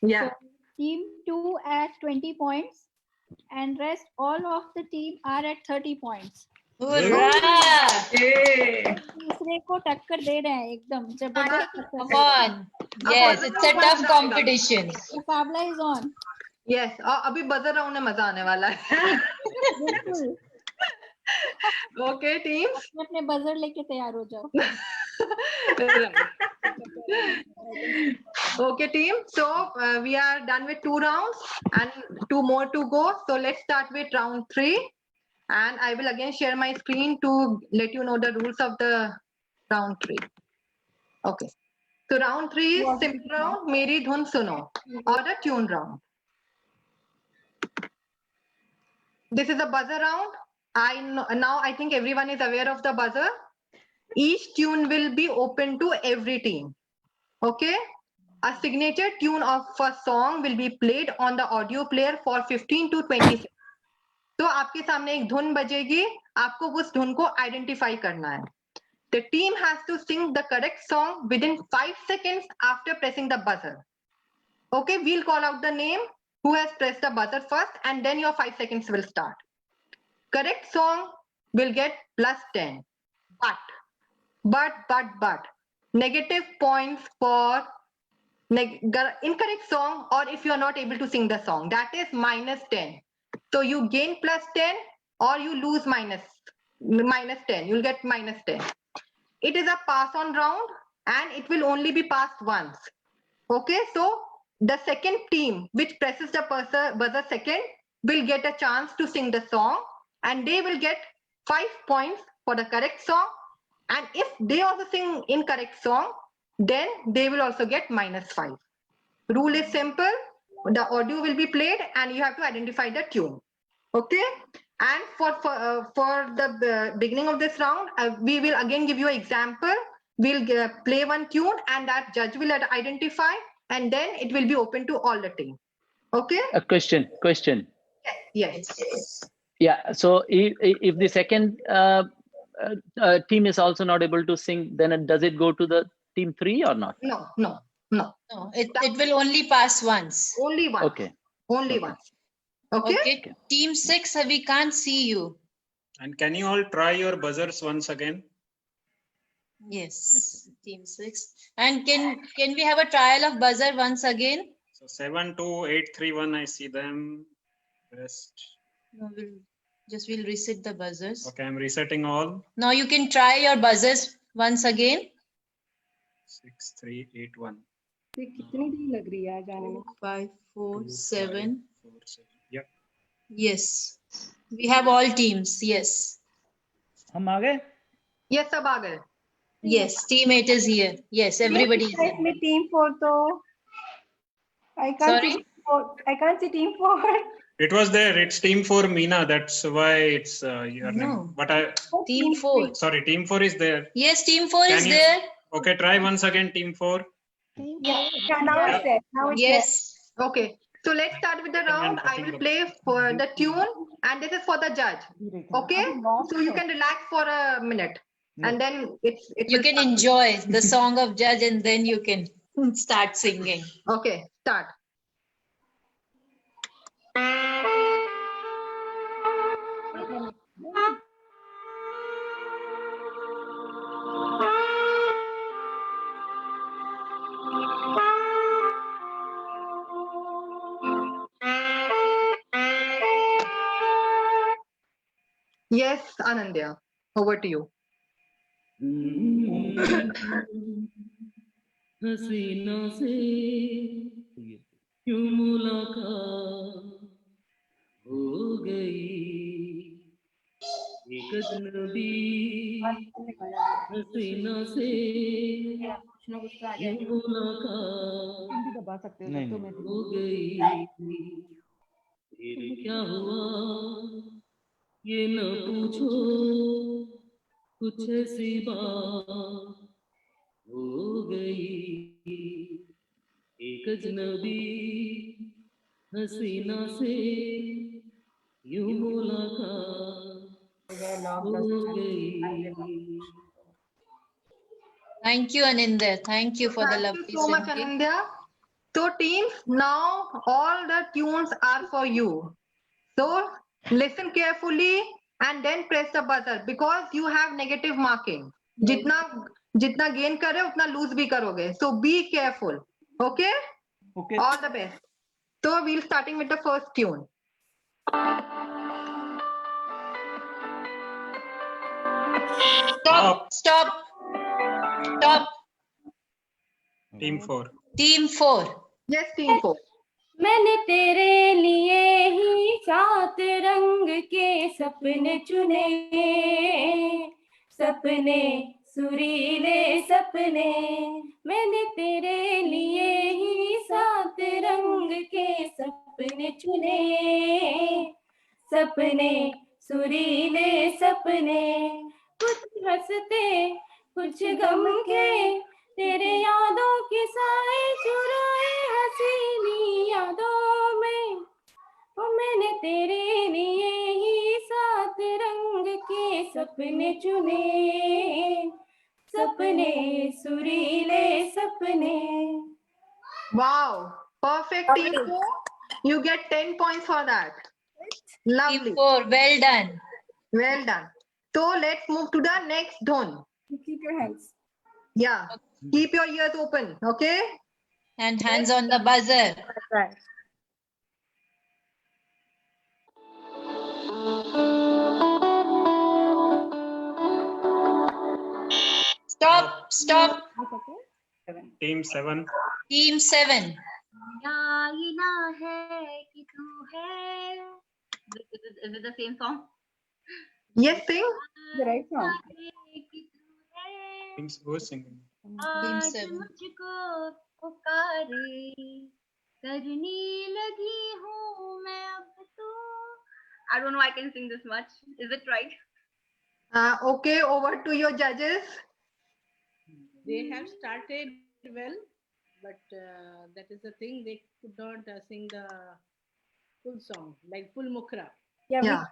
S2: Yeah.
S1: So, team 2 at 20 points, and rest all of the team are at 30 points. दूसरे को टक्कर दे रहे हैं एकदम जबरदस्त.
S4: Come on. Yes, it's a tough competition.
S1: मुकाबला is on.
S2: Yes. और अभी बजर राउंड में मजा आने वाला है. Okay, team.
S1: अपने बजर लेके तैयार हो जाओ.
S2: Okay, team. So we are done with 2 rounds and 2 more to go. So let's start with round 3. And I will again share my screen to let you know the rules of the round 3. Okay. So round 3 is simple round, Meri Dhun Suno, or the tune round. This is a buzzer round. Now I think everyone is aware of the buzzer. Each tune will be open to every team. Okay. A signature tune of a song will be played on the audio player for 15 to 20 seconds. तो आपके सामने एक धुन बजेगी, आपको उस धुन को identify करना है. The team has to sing the correct song within 5 seconds after pressing the buzzer. Okay, we'll call out the name who has pressed the buzzer first, and then your 5 seconds will start. Correct song will get +10. But negative points for incorrect song, or if you are not able to sing the song, that is -10. So you gain +10 or you lose -10. You'll get -10. It is a pass on round and it will only be passed once. Okay, so the second team which presses the buzzer second will get a chance to sing the song, and they will get 5 points for the correct song. And if they also sing incorrect song, then they will also get -5. Rule is simple. The audio will be played and you have to identify the tune. Okay. And for the beginning of this round, we will again give you an example. We'll play one tune and that judge will identify, and then it will be open to all the team. Okay.
S5: A question.
S2: Yes.
S5: Yeah. So if the second team is also not able to sing, then does it go to the team 3 or not?
S2: No.
S4: No, it will only pass once.
S2: Only once.
S5: Okay.
S2: Only once. Okay.
S4: Team 6, we can't see you.
S15: And can you all try your buzzers once again?
S4: Yes, team 6. And can we have a trial of buzzer once again?
S15: So 7, 2, 8, 3, 1. I see them. Rest.
S4: No, we'll reset the buzzers.
S15: Okay, I'm resetting all.
S4: Now you can try your buzzers once again.
S15: 6, 3, 8, 1.
S10: कितनी देर लग रही है जाने में?
S4: 5, 4, 7.
S15: 4, 6.
S4: Yes. We have all teams. Yes.
S14: हम आ गए?
S2: Yes, सब आ गए.
S4: Yes. Team 8 is here. Yes. Everybody is here.
S10: Me team 4 though. I can't
S4: Sorry?
S10: see team 4. I can't see team 4.
S15: It was there. It's team 4, Meena. That's why it's your name.
S4: No.
S15: But I.
S4: Team 4.
S15: Sorry, team 4 is there.
S4: Yes, team 4
S15: Can
S4: is
S15: you-
S4: there.
S15: Okay, try once again, team 4.
S10: Yeah, now it's there. Now it's
S4: Yes.
S2: Okay. So let's start with the round. I will play for the tune, and this is for the judge. Okay. So you can relax for a minute, and then it
S4: You
S2: will
S4: can
S2: start.
S4: enjoy the song of Judge and then you can start singing.
S2: Okay. Start. Yes, Anandya. Over to you.
S8: हसीना से क्यों मुलाकात हो गई एक अजनबी हसीना से क्यों मुलाकात हो गई फिर क्या हुआ ये न पूछो कुछ ऐसी बात हो गई एक अजनबी हसीना से यूं मुलाकात हो गई.
S4: Thank you, Anindya. Thank you for the
S2: Thank
S4: lovely
S2: you so much,
S4: singing.
S2: Anandya. So teams, now all the tunes are for you. So listen carefully and then press the buzzer because you have negative marking. जितना gain कर रहे हो उतना lose भी करोगे. So be careful. Okay?
S14: Okay.
S2: All the best. So we'll starting with the first tune.
S4: Stop. Stop. Stop.
S15: Team 4.
S4: Team 4.
S2: Yes, team 4.
S3: मैंने तेरे लिए ही 7 रंग के सपने चुने, सपने सुरीले सपने. मैंने तेरे लिए ही 7 रंग के सपने चुने, सपने सुरीले सपने. कुछ हंसते कुछ गम के, तेरे यादों के साए चुराए हसीनी यादों में. ओ मैंने तेरे लिए ही 7 रंग के सपने चुने, सपने सुरीले सपने.
S2: Wow. Perfect, team 4. You get 10 points for that. Lovely.
S4: Team 4. Well done.
S2: Well done. So let's move to the next tune.
S10: Keep your hands.
S2: Yeah. Keep your ears open. Okay?
S4: And hands on the buzzer.
S10: Right.
S4: Stop. Stop.
S15: Team 7.
S4: Team 7.
S7: आईना है कि तू है. Is it the same song?
S2: Yes, sing.
S10: The right song.
S15: Teams who is singing.
S4: Team
S7: आज
S4: 7.
S7: मुझको पुकारे, करने लगी हूँ मैं अब तो. I don't know. I can sing this much. Is it right?
S2: Okay, over to your judges.
S12: They have started well, but that is the thing, they could not sing the full song, like full Mukhra.
S2: Yeah.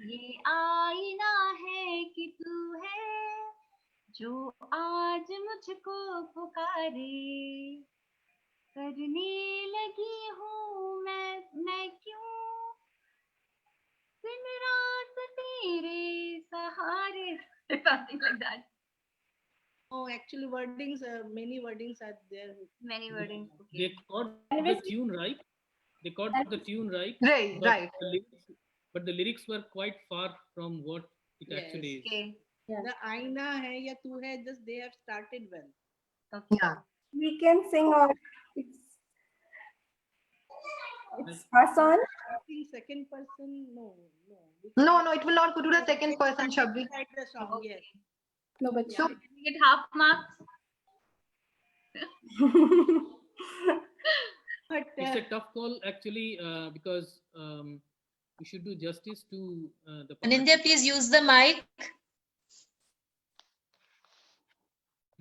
S7: ये आईना है कि तू है जो आज मुझको पुकारे, करने लगी हूँ मैं क्यों दिन रात तेरे सहारे. Something like that.
S12: Oh, actually wordings, many wordings are there.
S7: Many wordings. Okay.
S8: They got the tune right. They got the tune right.
S2: Right,
S8: but
S2: right.
S8: But the lyrics were quite far from what it
S12: Yes.
S8: actually is.
S7: Okay.
S12: The Aina hai ya tu hai, just they have started well.
S7: Okay.
S2: Yeah.
S10: We can sing or it's our song.
S12: I think in second person. No.
S2: No, it will not go to the second person, Shabri.
S12: Write the song. Yes.
S10: No, but
S2: So,
S7: You get half marks.
S12: But
S8: It's a tough call actually because we should do justice to the
S4: Anindya, please use the mic.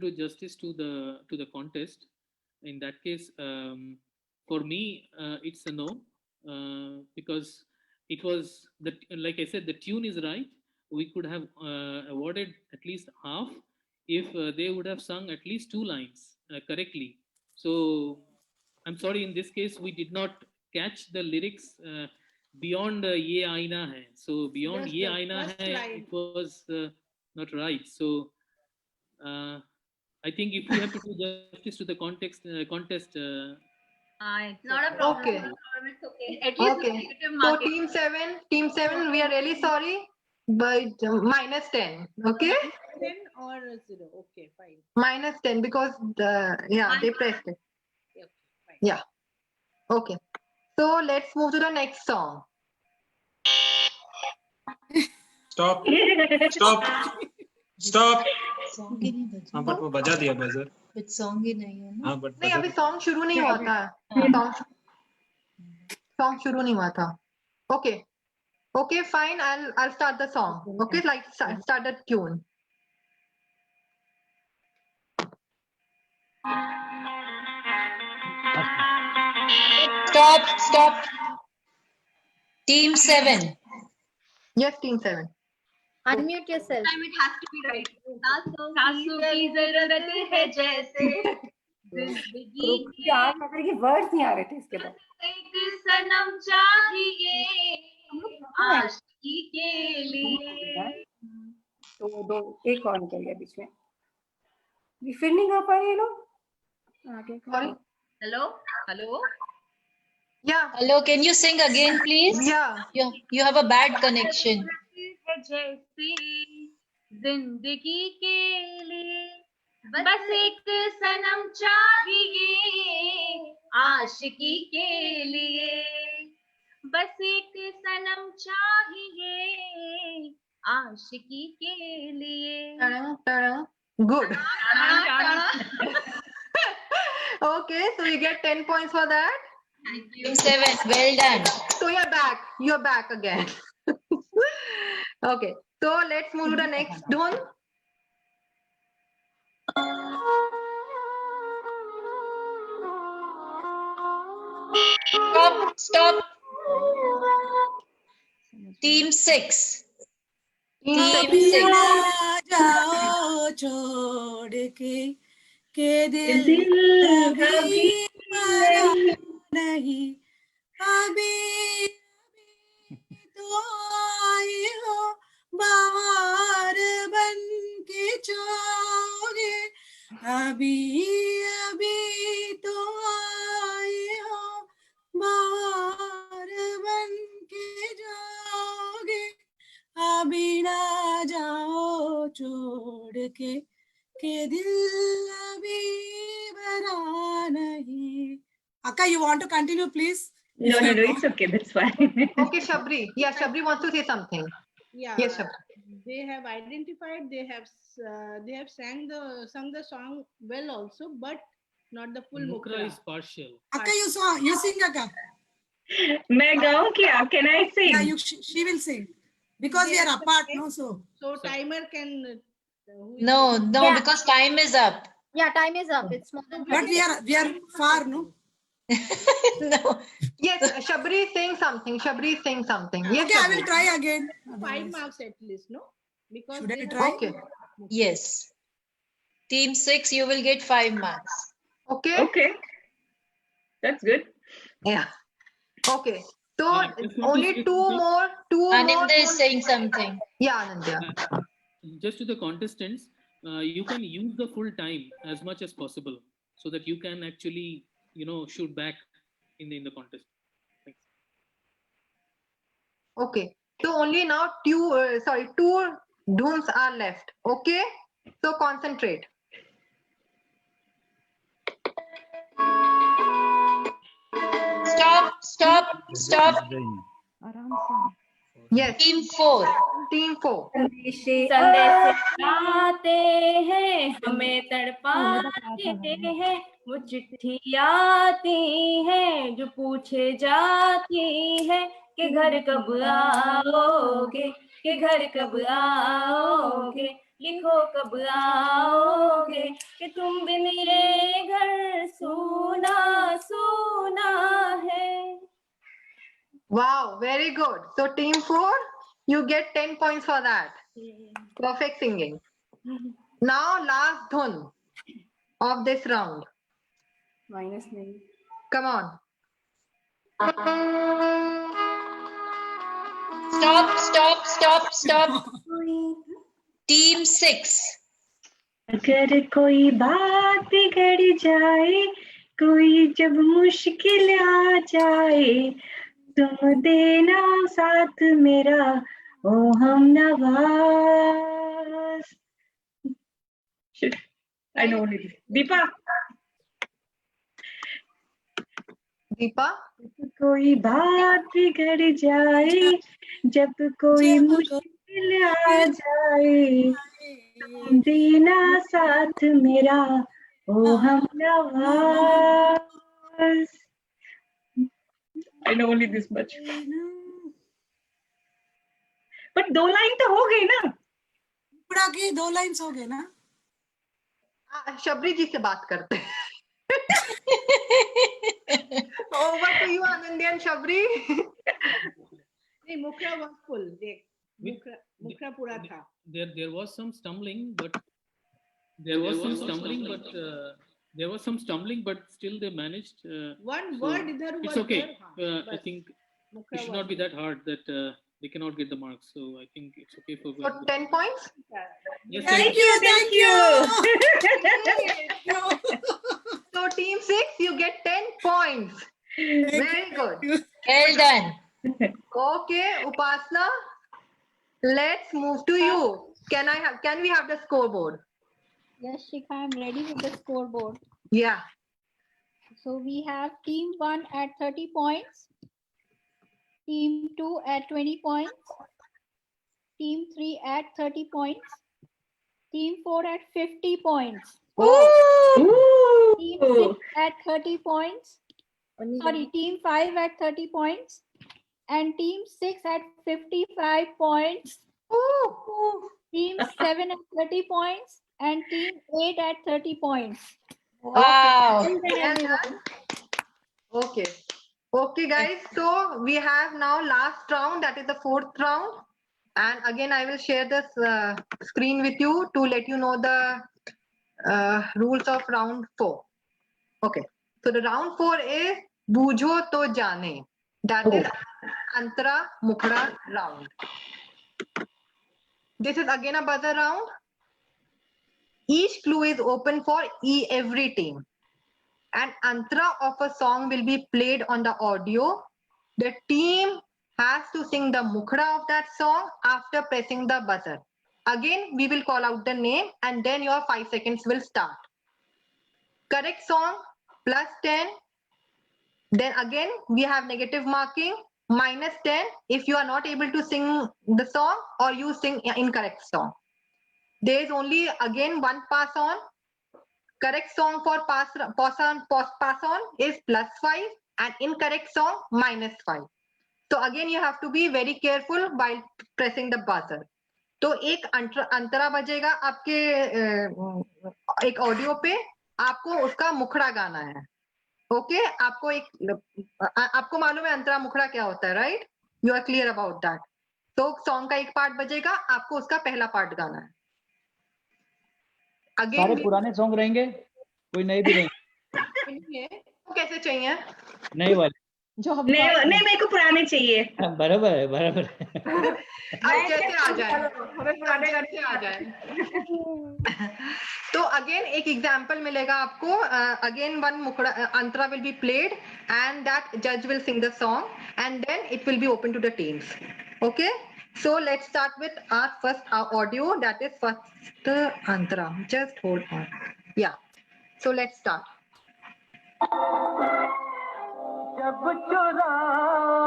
S8: do justice to the contest. In that case, for me, it's a no because it was like I said, the tune is right. We could have awarded at least half if they would have sung at least 2 lines correctly. So I'm sorry, in this case we did not catch the lyrics beyond Ye Aina Hai. So beyond
S12: Just
S8: Ye
S12: the
S8: Aina
S12: first
S8: Hai,
S12: line.
S8: it was not right. So I think if we have to do justice to the contest,
S7: It's not a problem.
S2: Okay.
S7: Not a problem. It's okay. At least it's
S2: okay.
S7: negative
S2: So
S7: marking.
S2: team 7, we are really sorry, but minus 10. Okay,
S12: 10 or 0. Okay, fine.
S2: minus 10 because they pressed it.
S12: Okay, fine.
S2: Yeah. Okay. So let's move to the next song.
S15: Stop. हाँ but वो बजा दिया buzzer.
S4: But song ही नहीं है ना.
S15: हाँ but
S2: नहीं अभी सॉन्ग शुरू नहीं हुआ था. सॉन्ग शुरू नहीं हुआ था. Okay, fine. I'll start the song. Okay, like start the tune.
S4: Stop. Team 7.
S2: Yes, team 7.
S13: Unmute yourself.
S7: Time it has to be right. सासों की जरूरत है जैसे जिंदगी
S10: यार मगर ये वर्ड्स नहीं आ रहे थे इसके बाद.
S7: एक सनम चाहिए आशिकी के लिए.
S10: तो एक और निकल गया बीच में. ये फिर नहीं गा पा रहे ये लोग. आगे
S2: Sorry.
S7: Hello.
S2: Yeah.
S4: Hello, can you sing again, please?
S2: Yeah.
S4: You have a bad connection.
S7: है जैसी जिंदगी के लिए बस एक सनम चाहिए आशिकी के लिए. बस एक सनम चाहिए आशिकी के लिए.
S2: Good. Okay, so you get 10 points for that.
S7: Thank you.
S4: Team 7, well done.
S2: So you're back again. Okay, so let's move to the next one.
S4: Stop. Team 6.
S6: जाओ छोड़ के दिल कभी मरा नहीं अभी तो आए हो बाहर बन के जाओगे अभी तो आए हो बाहर बन के जाओगे अभी ना जाओ छोड़ के दिल अभी भरा नहीं. Akka, you want to continue, please?
S10: No, it's okay. That's fine.
S2: Okay, Shabri. Yeah, Shabri wants to say something.
S12: Yeah.
S2: Yes, Shabri.
S12: They have identified. They have sung the song well also, but not the full
S8: Mukra
S12: mukra.
S8: is partial.
S6: Akka, you sing, Akka.
S10: मैं गाऊं क्या? Can I sing?
S6: Yeah, she will sing because we are apart, no? So
S12: Timer can.
S4: No,
S13: Yeah.
S4: because time is up.
S13: Yeah, time is up. It's more than
S6: but we are far, no?
S4: No.
S2: Yes, Shabri is saying something. Yes,
S6: Okay, I
S2: Shabri.
S6: will try again.
S12: 5 marks at least, no? Because
S6: Should I
S12: they
S6: try?
S2: Okay.
S4: Yes. Team 6, you will get 5 marks.
S2: Okay.
S10: That's good.
S2: Yeah. Okay. So
S8: just want to
S2: only
S8: say
S2: two
S8: something.
S2: more.
S4: Anindya is saying something.
S2: Yeah, Anindya.
S8: Just to the contestants, you can use the full time as much as possible so that you can actually, shoot back in the contest. Thanks.
S2: Okay. So only now two dunes are left. Okay. So concentrate.
S4: Stop.
S11: आराम से.
S2: Yes.
S4: Team 4.
S2: Team 4.
S3: संदेश आते हैं, हमें तड़पाते हैं, वो चिट्ठी आती है जो पूछे जाती है कि घर कब आओगे, कि घर कब आओगे, लिखो कब आओगे, कि तुम बिन ये घर सूना सूना है.
S2: Wow, very good. So team 4, you get 10 points for that. Perfect singing. Now last dhun of this round.
S3: Minus 9.
S2: Come on.
S4: Stop. Team 6.
S11: अगर कोई बात बिगड़ जाए, कोई जब मुश्किल आ जाए, तुम देना साथ मेरा, ओ हम Nawaz. I know only this. Deepa. कोई बात बिगड़ जाए, जब कोई मुश्किल आ जाए, तुम देना साथ मेरा, ओ हम Nawaz. I know only this much. But 2 line तो हो गई ना.
S6: पूरा की 2 लाइन्स हो गए ना.
S2: शबरी जी से बात करते हैं. Over to you, Anandi and Shabri.
S12: नहीं, मुखरा was full. देख, मुखरा पूरा था.
S8: There was some stumbling, but still they managed.
S12: One
S8: so
S12: word idhar
S8: it's
S12: was
S8: okay.
S12: there,
S8: I think
S12: Mukhra
S8: it should not be that hard that they cannot get the marks. So I think it's okay for.
S2: So 10 points.
S8: Yes,
S11: Thank you.
S2: So team 6, you get 10 points. Very good.
S4: Well done.
S2: Okay, Upasna, let's move to you. Can we have the scoreboard?
S1: Yes, Shikha, I'm ready with the scoreboard.
S2: Yeah.
S1: So we have team 1 at 30 points, team 2 at 20 points, team 3 at 30 points, team 4 at 50 points. Team 6 at 30 points. Sorry, team 5 at 30 points and team 6 at 55 points. Team 7 at 30 points and team 8 at 30 points.
S4: Wow.
S2: Okay. Okay, guys. So we have now last round, that is the 4th round. And again, I will share this screen with you to let you know the rules of round 4. Okay. So the round 4 is Bujho To Jane. That is Antara Mukhra round. This is again a buzzer round. Each clue is open for every team. An antara of a song will be played on the audio. The team has to sing the mukhra of that song after pressing the buzzer. Again, we will call out the name and then your 5 seconds will start. Correct song plus 10. Then again, we have negative marking minus 10 if you are not able to sing the song or you sing incorrect song. There is only again one pass on. Correct song for pass on is plus 5 and incorrect song minus 5. So again you have to be very careful while pressing the buzzer. तो एक अंतरा बजेगा आपके एक audio पे, आपको उसका मुखड़ा गाना है. ओके, आपको मालूम है अंतरा मुखड़ा क्या होता है, right? You are clear about that. तो सॉन्ग का एक पार्ट बजेगा, आपको उसका पहला पार्ट गाना है.
S14: सारे पुराने सॉन्ग रहेंगे, कोई नए भी रहेंगे.
S2: कैसे चाहिए?
S14: नए वाले
S11: जो हम
S3: नहीं, मेरे को पुराने चाहिए.
S14: बराबर है, बराबर है.
S2: कैसे आ जाए, हमें पुराने घर से आ जाए. तो अगेन एक एग्जांपल मिलेगा आपको. Again one mukhda antara will be played and that जज will sing the song and then it will be open to the teams. Okay, so let's start with our first audio, that is first antara. Just hold on. Yeah, so let's start.
S16: जब चुराओगे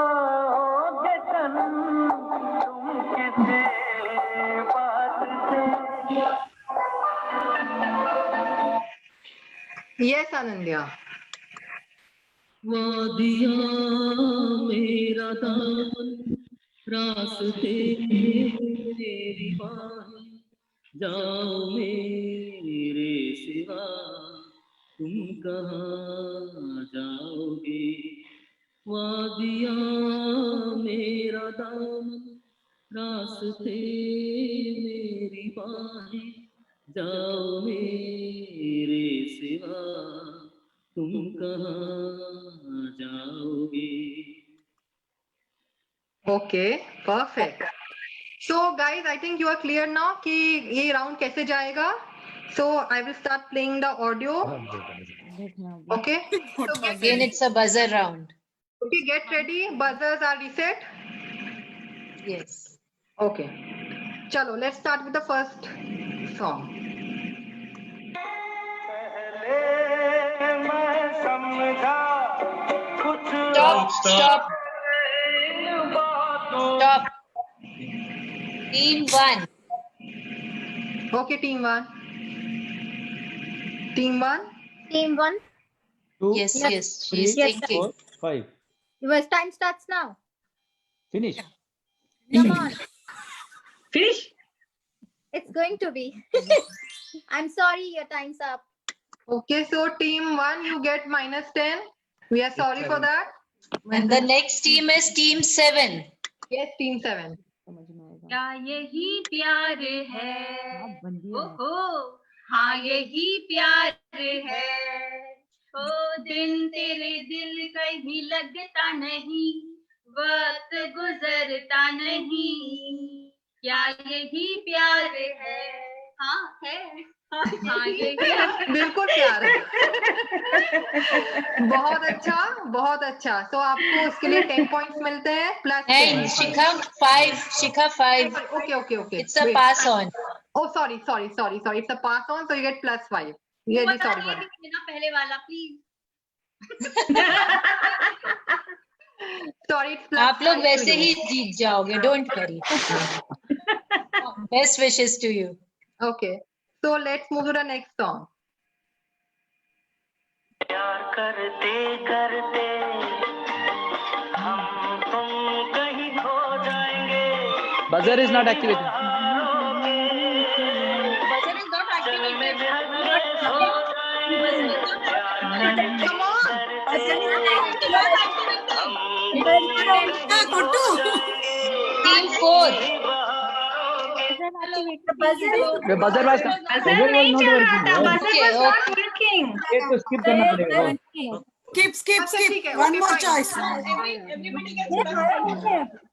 S2: Yes, Anandya.
S8: वादियाँ मेरा दामन रास्ते मेरी बाहें जाओ मेरे सिवा तुम कहाँ जाओगे वादियाँ मेरा दामन रास्ते मेरी बाहें जाओ मेरे सिवा तुम कहाँ जाओगे
S2: Okay, perfect. So guys, I think you are clear now कि ये round कैसे जाएगा. So I will start playing the audio. Okay. So get
S4: Again, it's a buzzer round.
S2: Okay, get ready. Buzzers are reset.
S4: Yes.
S2: Okay. Chalo, let's start with the first song.
S4: Stop, stop. Stop. Team 1.
S2: Okay, team 1. Team 1.
S13: Team 1.
S14: 2,
S4: Yes,
S13: Yes.
S4: yes,
S14: 3,
S4: she's thinking.
S14: 4, 5.
S13: Your time starts now.
S14: Finish.
S13: Come on.
S2: Finish.
S13: It's going to be. I'm sorry, your time's up.
S2: Okay, so team 1, you get -10. We are sorry for that.
S4: And the next team is team 7.
S2: Yes, team 7.
S7: क्या यही प्यार है ओहो हाँ यही प्यार है ओ दिन तेरे दिल कहीं लगता नहीं वक्त गुजरता नहीं क्या यही प्यार है हाँ है हाँ यही
S2: बिल्कुल प्यार है. बहुत अच्छा. So आपको उसके लिए 10 points मिलते हैं plus 10.
S4: And Shikha 5. Shikha 5.
S2: Okay.
S4: It's a
S2: Wait.
S4: pass on.
S2: Oh, sorry. It's a pass on, so you get +5. Really sorry for that.
S7: पहले वाला प्लीज
S2: Sorry, it's
S4: आप लोग
S2: +5
S4: वैसे
S2: to you.
S4: ही जीत जाओगे. Don't worry. Best wishes to you.
S2: Okay. So let's move to the next song.
S16: प्यार करते करते हम तुम कहीं खो जाएंगे
S5: Buzzer is not activated.
S7: Buzzer is not activated
S2: Come on.
S4: Team 4.
S5: The buzzer was not working.
S4: Okay.
S5: ये तो skip करना पड़ेगा.
S6: Skip.
S2: ठीक है,
S6: One
S2: okay,
S6: more
S2: fine.
S6: choice.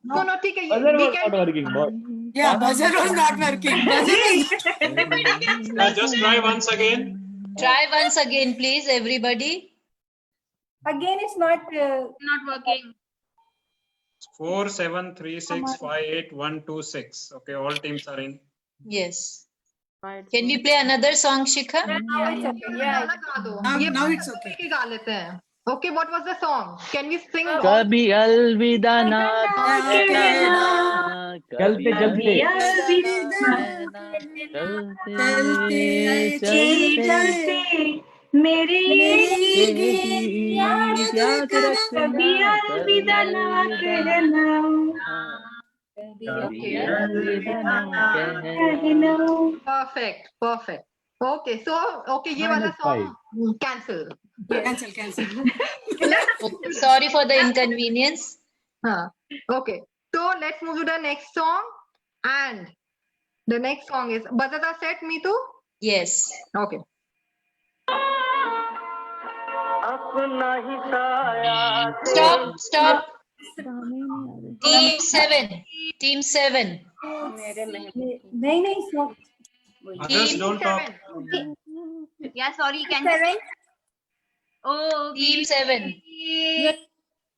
S2: No, ठीक है.
S5: Buzzer
S2: We
S5: was
S2: can.
S5: not working. Boss.
S6: Yeah, buzzer was not working. Buzzer
S15: Just try once again.
S4: Try once again, please, everybody.
S3: Again, it's not.
S7: not working
S15: 4, 7, 3, 6, 5, 8, 1, 2, 6. Okay, all teams are in.
S4: Yes. Can we play another song, Shikha?
S3: Now it's okay. Yeah.
S2: गा दो.
S6: Now-
S2: ये
S6: now it's okay.
S2: एक ही गा लेते हैं. Okay, what was the song? Can we sing? all?
S5: कभी अलविदा ना कहना,
S14: चलते चलते
S5: चलते
S3: मेरे
S5: याद रखना,
S3: कभी अलविदा ना कहना
S5: कभी अलविदा ना कहना.
S2: Perfect. Okay, so ये वाला song cancel.
S6: Cancel.
S4: Sorry for the inconvenience.
S2: Okay, so let's move to the next song, and the next song is Bazata set Meetu.
S4: Yes.
S2: Okay.
S16: अपना ही साया
S4: Stop. Team 7.
S3: नहीं stop.
S15: Others don't talk.
S7: yeah sorry can
S13: Seven.
S7: O
S4: Team 7.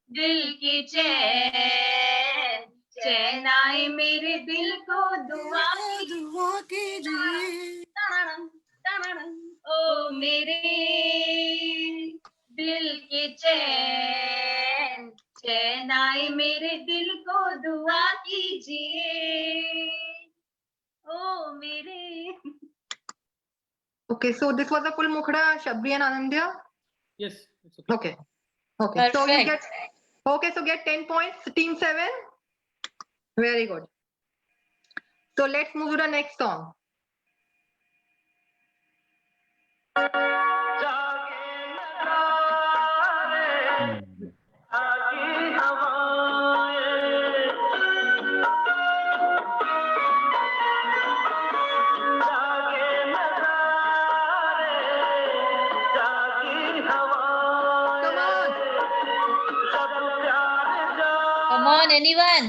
S7: दिल के चैन आए मेरे दिल को दुआ
S6: कीजिए
S7: ओ मेरे दिल के चैन आए मेरे दिल को दुआ कीजिए ओ मेरे
S2: Okay, so this was a full mukhra, Shabri and Anandya.
S8: Yes. It's
S2: Okay. Okay. So you get.
S4: Perfect.
S2: Okay, so get 10 points, team 7. Very good. So let's move to the next song.
S4: Come on, anyone.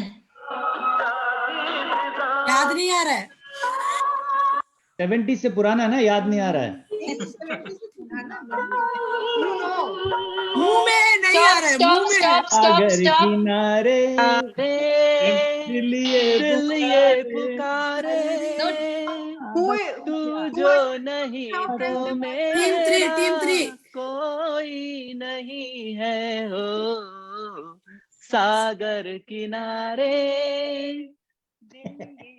S6: याद नहीं आ रहा है
S14: 70 से पुराना है ना, याद नहीं आ रहा है।
S6: मुंह में नहीं आ रहा है मुंह में
S14: सागर किनारे
S5: लिए पुकारे तू जो नहीं तो मेरा कोई नहीं है हो सागर किनारे।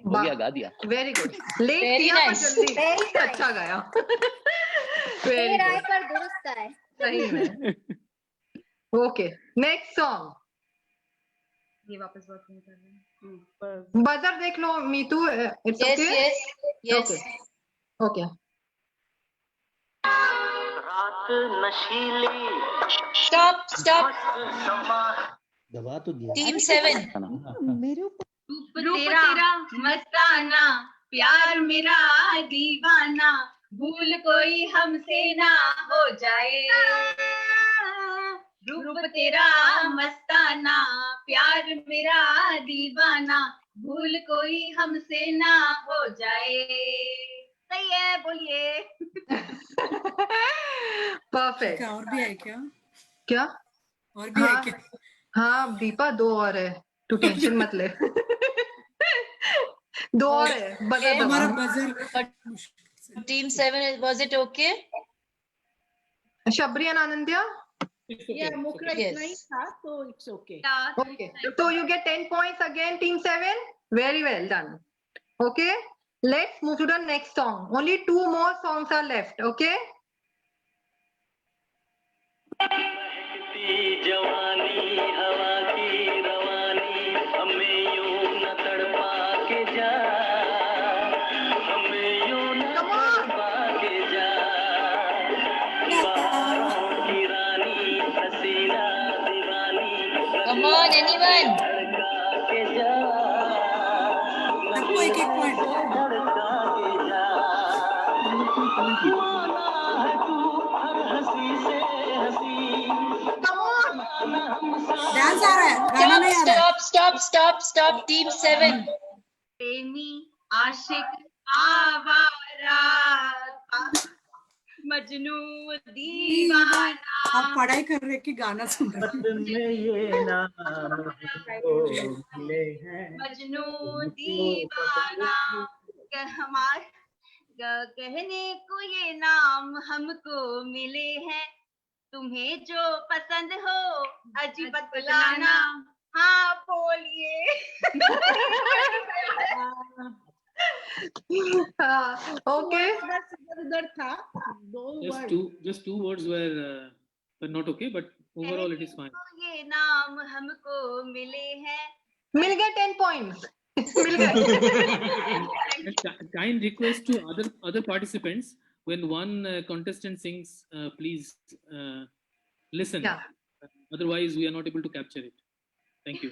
S5: हो गया, गा दिया।
S2: Very good. लेट
S13: Very
S2: किया
S13: nice.
S2: पर जल्दी
S13: Very nice.
S2: अच्छा गाया।
S13: देर आए पर दुरुस्त आए।
S2: सही में। Okay, next song.
S7: ये वापस वर्क नहीं कर रहे।
S2: बजर देख लो Meetu, it's
S4: Yes,
S2: okay.
S4: yes, yes.
S2: Okay.
S16: रात नशीली
S4: Stop.
S14: दबा तो दिया।
S4: Team 7.
S7: रूप तेरा मस्ताना, प्यार मेरा दीवाना, भूल कोई हमसे ना हो जाए। रूप तेरा मस्ताना, प्यार मेरा दीवाना, भूल कोई हमसे ना हो जाए। सही है, बोलिए।
S2: परफेक्ट।
S6: और भी है क्या
S2: क्या
S6: और भी है क्या
S2: हाँ दीपा, 2 और है, तू टेंशन मत ले। 2 और है। बजर
S6: हमारा
S2: दबा।
S6: Buzzer
S4: Team 7, was it okay?
S2: Shabari and Anandya?
S12: Yeah, Mukra इतना ही था, so it's okay.
S2: Okay, so you get 10 points again, team 7. Very well done. Okay, let's move to the next song. Only 2 more songs are left. Okay.
S16: जवानी हवा की रवानी, हमें यूं न तड़पा के जा, हमें यूं न तड़पा के जा, बहारों की रानी हसीना दीवानी,
S4: Come on, anyone.
S16: धड़का के जा,
S6: सबको एक पॉइंट
S16: धड़का के जा, माना है तू हर हंसी से हंसी।
S6: डांस आ रहा है गाना नहीं आ रहा है
S4: Stop. Team 7.
S7: प्रेमी आशिक आवारा, मजनू दीवाना।
S6: आप पढ़ाई कर रहे कि गाना सुन रहे
S5: में ये नाम मिले हैं
S7: मजनू दीवाना, कहने को ये नाम हमको मिले हैं, तुम्हें जो पसंद हो अजी बतलाना। हाँ बोलिए।
S2: Okay.
S12: उधर था,
S8: Just two words were not okay, but overall it is fine.
S7: ये नाम हमको मिले हैं।
S2: मिल गए 10 points. मिल गए।
S8: Kind request to other participants, when one contestant sings, please listen.
S2: Yeah.
S8: Otherwise, we are not able to capture it. Thank you.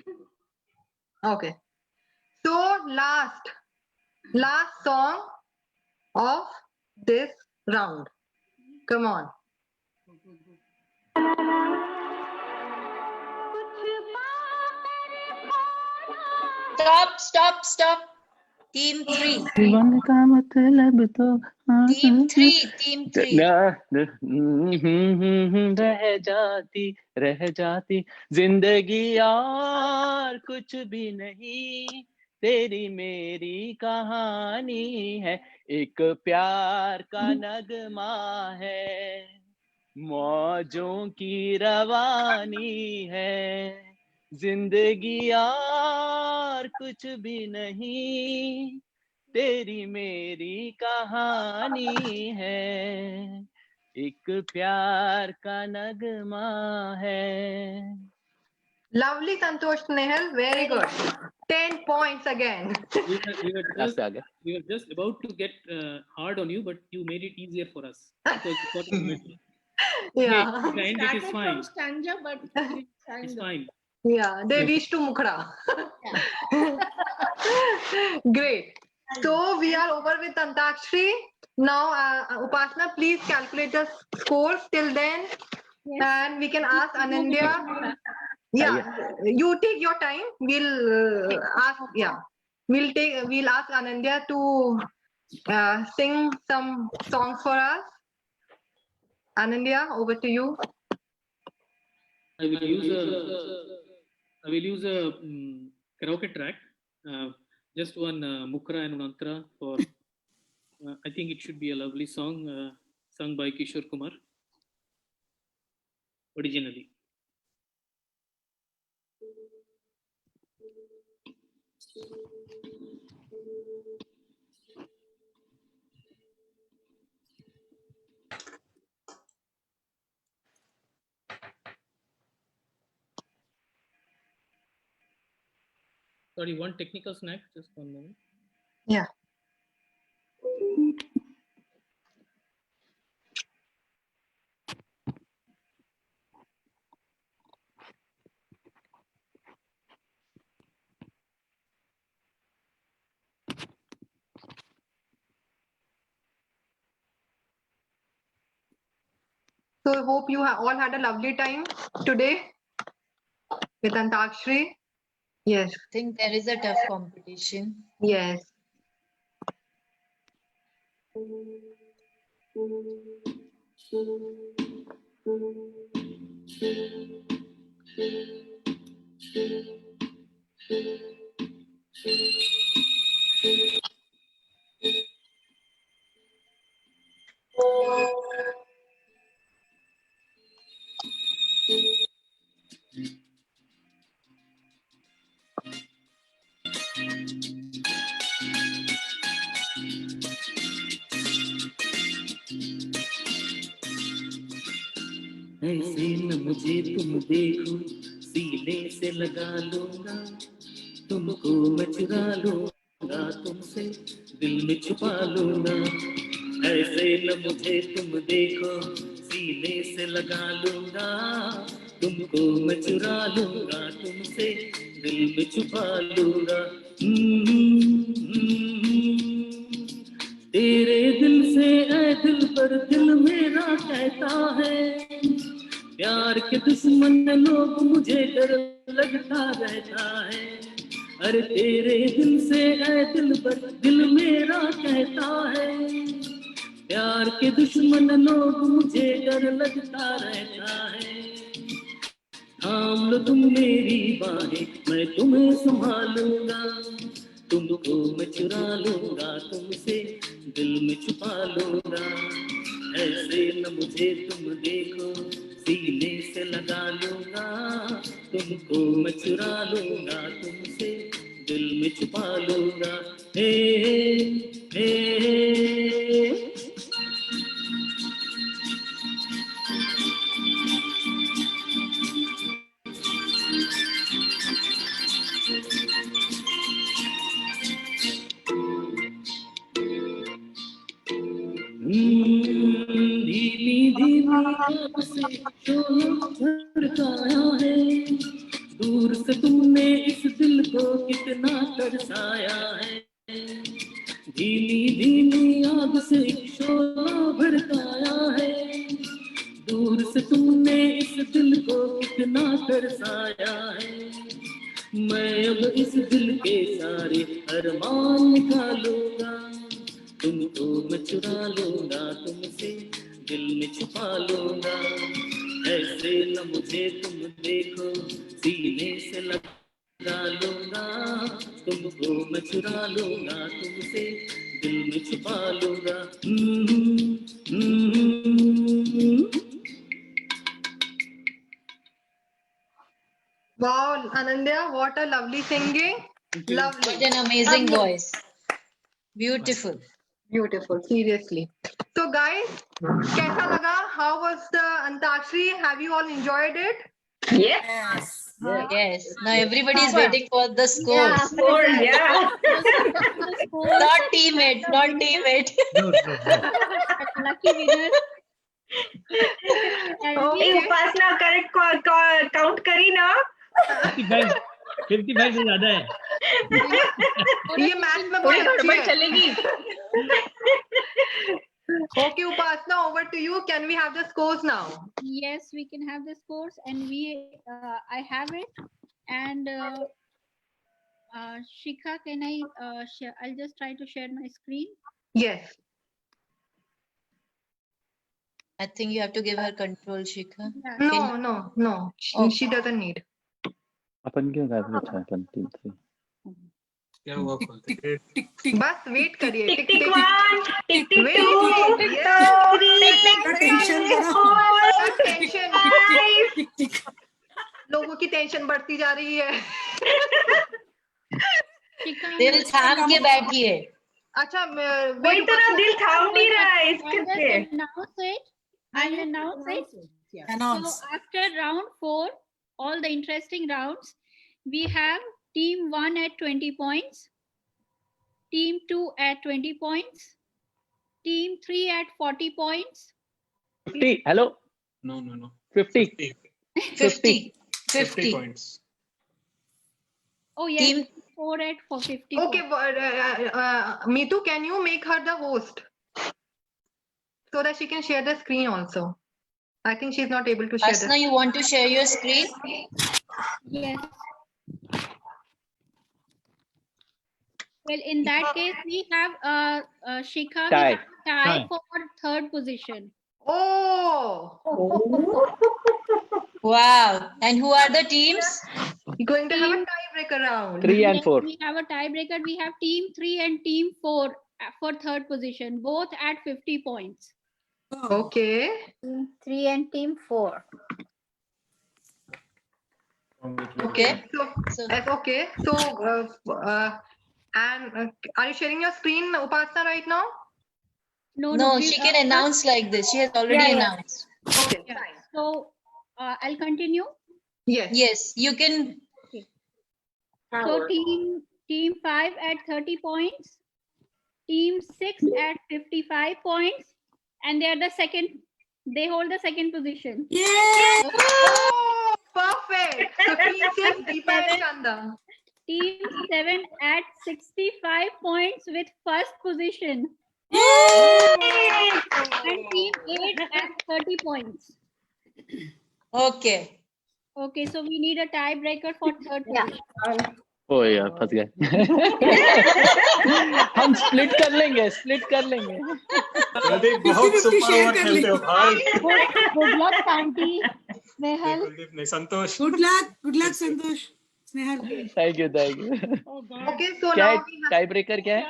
S2: Okay. So last song of this round. Come on.
S4: Stop. Team 3.
S5: जीवन का मतलब तो
S4: Team 3.
S5: रह जाती जिंदगी और कुछ भी नहीं, तेरी मेरी कहानी है, एक प्यार का नगमा है, मौजों की रवानी है, जिंदगी और कुछ भी नहीं, तेरी मेरी कहानी है, एक प्यार का नगमा है।
S2: Lovely, Santosh Nehal. Very good. 10 points again.
S8: We were just about to get hard on you, but you made it easier for us. Because you got it in the middle.
S2: Yeah.
S8: Okay, at the end it is
S12: Started
S8: fine.
S12: from stanza, but
S8: It's fine.
S2: Yeah, they reached to Mukhra. Great. So we are over with Antakshri. Now, Upasana, please calculate the scores till then. And we can ask Anindya. Yeah, you take your time. We'll ask. Yeah, we'll ask Anindya to sing some songs for us. Anindya, over to you.
S8: I will use a karaoke track. Just one Mukra and one Antara for. I think it should be a lovely song sung by Kishore Kumar. Originally. Sorry, one technical snack. Just one moment.
S2: Yeah. So I hope you all had a lovely time today with Antakshri. Yes.
S4: I think there is a tough competition.
S2: Yes.
S8: ऐसे न मुझे तुम देखो, सीने से लगा लूंगा, तुमको मैं चुरा लूंगा, तुमसे दिल में छुपा लूंगा। ऐसे न मुझे तुम देखो, सीने से लगा लूंगा, तुमको मैं चुरा लूंगा, तुमसे दिल में छुपा लूंगा। तेरे दिल से ऐ दिल पर दिल मेरा कहता है, प्यार के दुश्मन लोग मुझे डर लगता रहता है। अरे तेरे दिल से ऐ दिल पर दिल मेरा कहता है, प्यार के दुश्मन लोग मुझे डर लगता रहता है। थाम लो तुम मेरी बाहें, मैं तुम्हें संभालूंगा, तुमको मैं चुरा लूंगा, तुमसे दिल में छुपा लूंगा। ऐसे न मुझे तुम देखो, सीने से लगा लूंगा, तुमको मैं चुरा लूंगा, तुमसे दिल में छुपा लूंगा। हे हे हे धीमी धीमी आँख से शोला भड़काया है, दूर से तुमने इस दिल को कितना तरसाया है। धीमी धीमी आग से शोला भड़काया है, दूर से तुमने इस दिल को कितना तरसाया है। मैं अब इस दिल के सारे अरमान निकालूंगा, तुमको मैं चुरा लूंगा, तुमसे दिल में छुपा लूंगा। ऐसे न मुझे तुम देखो, सीने से लगा लूंगा, तुमको मैं चुरा लूंगा, तुमसे दिल में छुपा लूंगा।
S2: Wow, Anindya, what a lovely singing. Lovely.
S4: What an amazing voice. Beautiful.
S2: Beautiful, seriously. So guys, कैसा लगा? How was the Antakshari? Have you all enjoyed it?
S3: Yes.
S4: Yes. Now everybody is waiting for the scores.
S3: Score, yeah.
S4: Not teammate, not teammate.
S1: Lucky winner.
S3: Hey, Upasna, correct count करी ना?
S5: 55 से ज्यादा है.
S2: ये match में
S3: थोड़ी
S2: बहुत अच्छी
S3: गड़बड़
S2: है.
S3: चलेगी.
S2: Okay, Upasna, over to you. Can we have the scores now?
S1: Yes, we can have the scores, and I have it. And Shikha, can I share? I'll just try to share my screen.
S2: Yes.
S4: I think you have to give her control, Shikha.
S2: No. She doesn't need.
S5: अपन क्यों कर रहे हैं? अपन team 3.
S15: क्या हुआ?
S2: बस wait करिए.
S3: टिक टिक 1, टिक टिक 2, टिक टिक 3,
S2: लोगों की टेंशन बढ़ती जा रही है.
S4: दिल थाम के बैठिए.
S2: अच्छा,
S3: कोई तो ना दिल थाम नहीं रहा है इसके लिए.
S1: I'll announce it.
S6: Announce.
S1: So after round 4, all the interesting rounds, we have team 1 at 20 points, team 2 at 20 points, team 3 at 40 points.
S5: 50. Hello.
S15: No.
S5: 50.
S4: 50
S15: points.
S1: Oh yes, team 4 at 50.
S2: Okay, Meetu, can you make her the host so that she can share the screen also? I think she's not able to share.
S4: Asna, you want to share your screen?
S1: Yes. Well, in that case, we have Shikha tie for third position.
S2: Oh!
S4: Wow. And who are the teams?
S2: You're going to have a tiebreaker round.
S5: 3 and 4.
S1: We have a tiebreaker. We have team 3 and team 4 for third position, both at 50 points.
S2: Okay.
S13: Team 3 and team 4.
S4: Okay.
S2: Okay. So, are you sharing your screen, Upasna, right now?
S4: No, she can announce like this. She has already announced.
S2: Okay,
S1: Yeah.
S2: fine.
S1: So, I'll continue.
S2: Yes,
S4: you can.
S1: Okay. So team 5 at 30 points, team 6 at 55 points, and they are the second. They hold the second position.
S6: Yeah.
S2: Oh, perfect. So team 6, Deepa and Chanda.
S1: Team 7 at 65 points with first position. And team 8 at 30 points.
S4: Okay.
S1: Okay, so we need a tiebreaker for third position.
S5: ओ यार फंस गए. हम split कर लेंगे.
S15: बहुत super over खेलते हो भाई.
S1: Good luck, Santi. Snehal.
S15: नहीं, संतोष.
S6: Good luck, Santosh. Snehal.
S5: Thank you.
S2: Okay, so
S5: क्या
S2: now
S5: है टाई ब्रेकर? क्या है?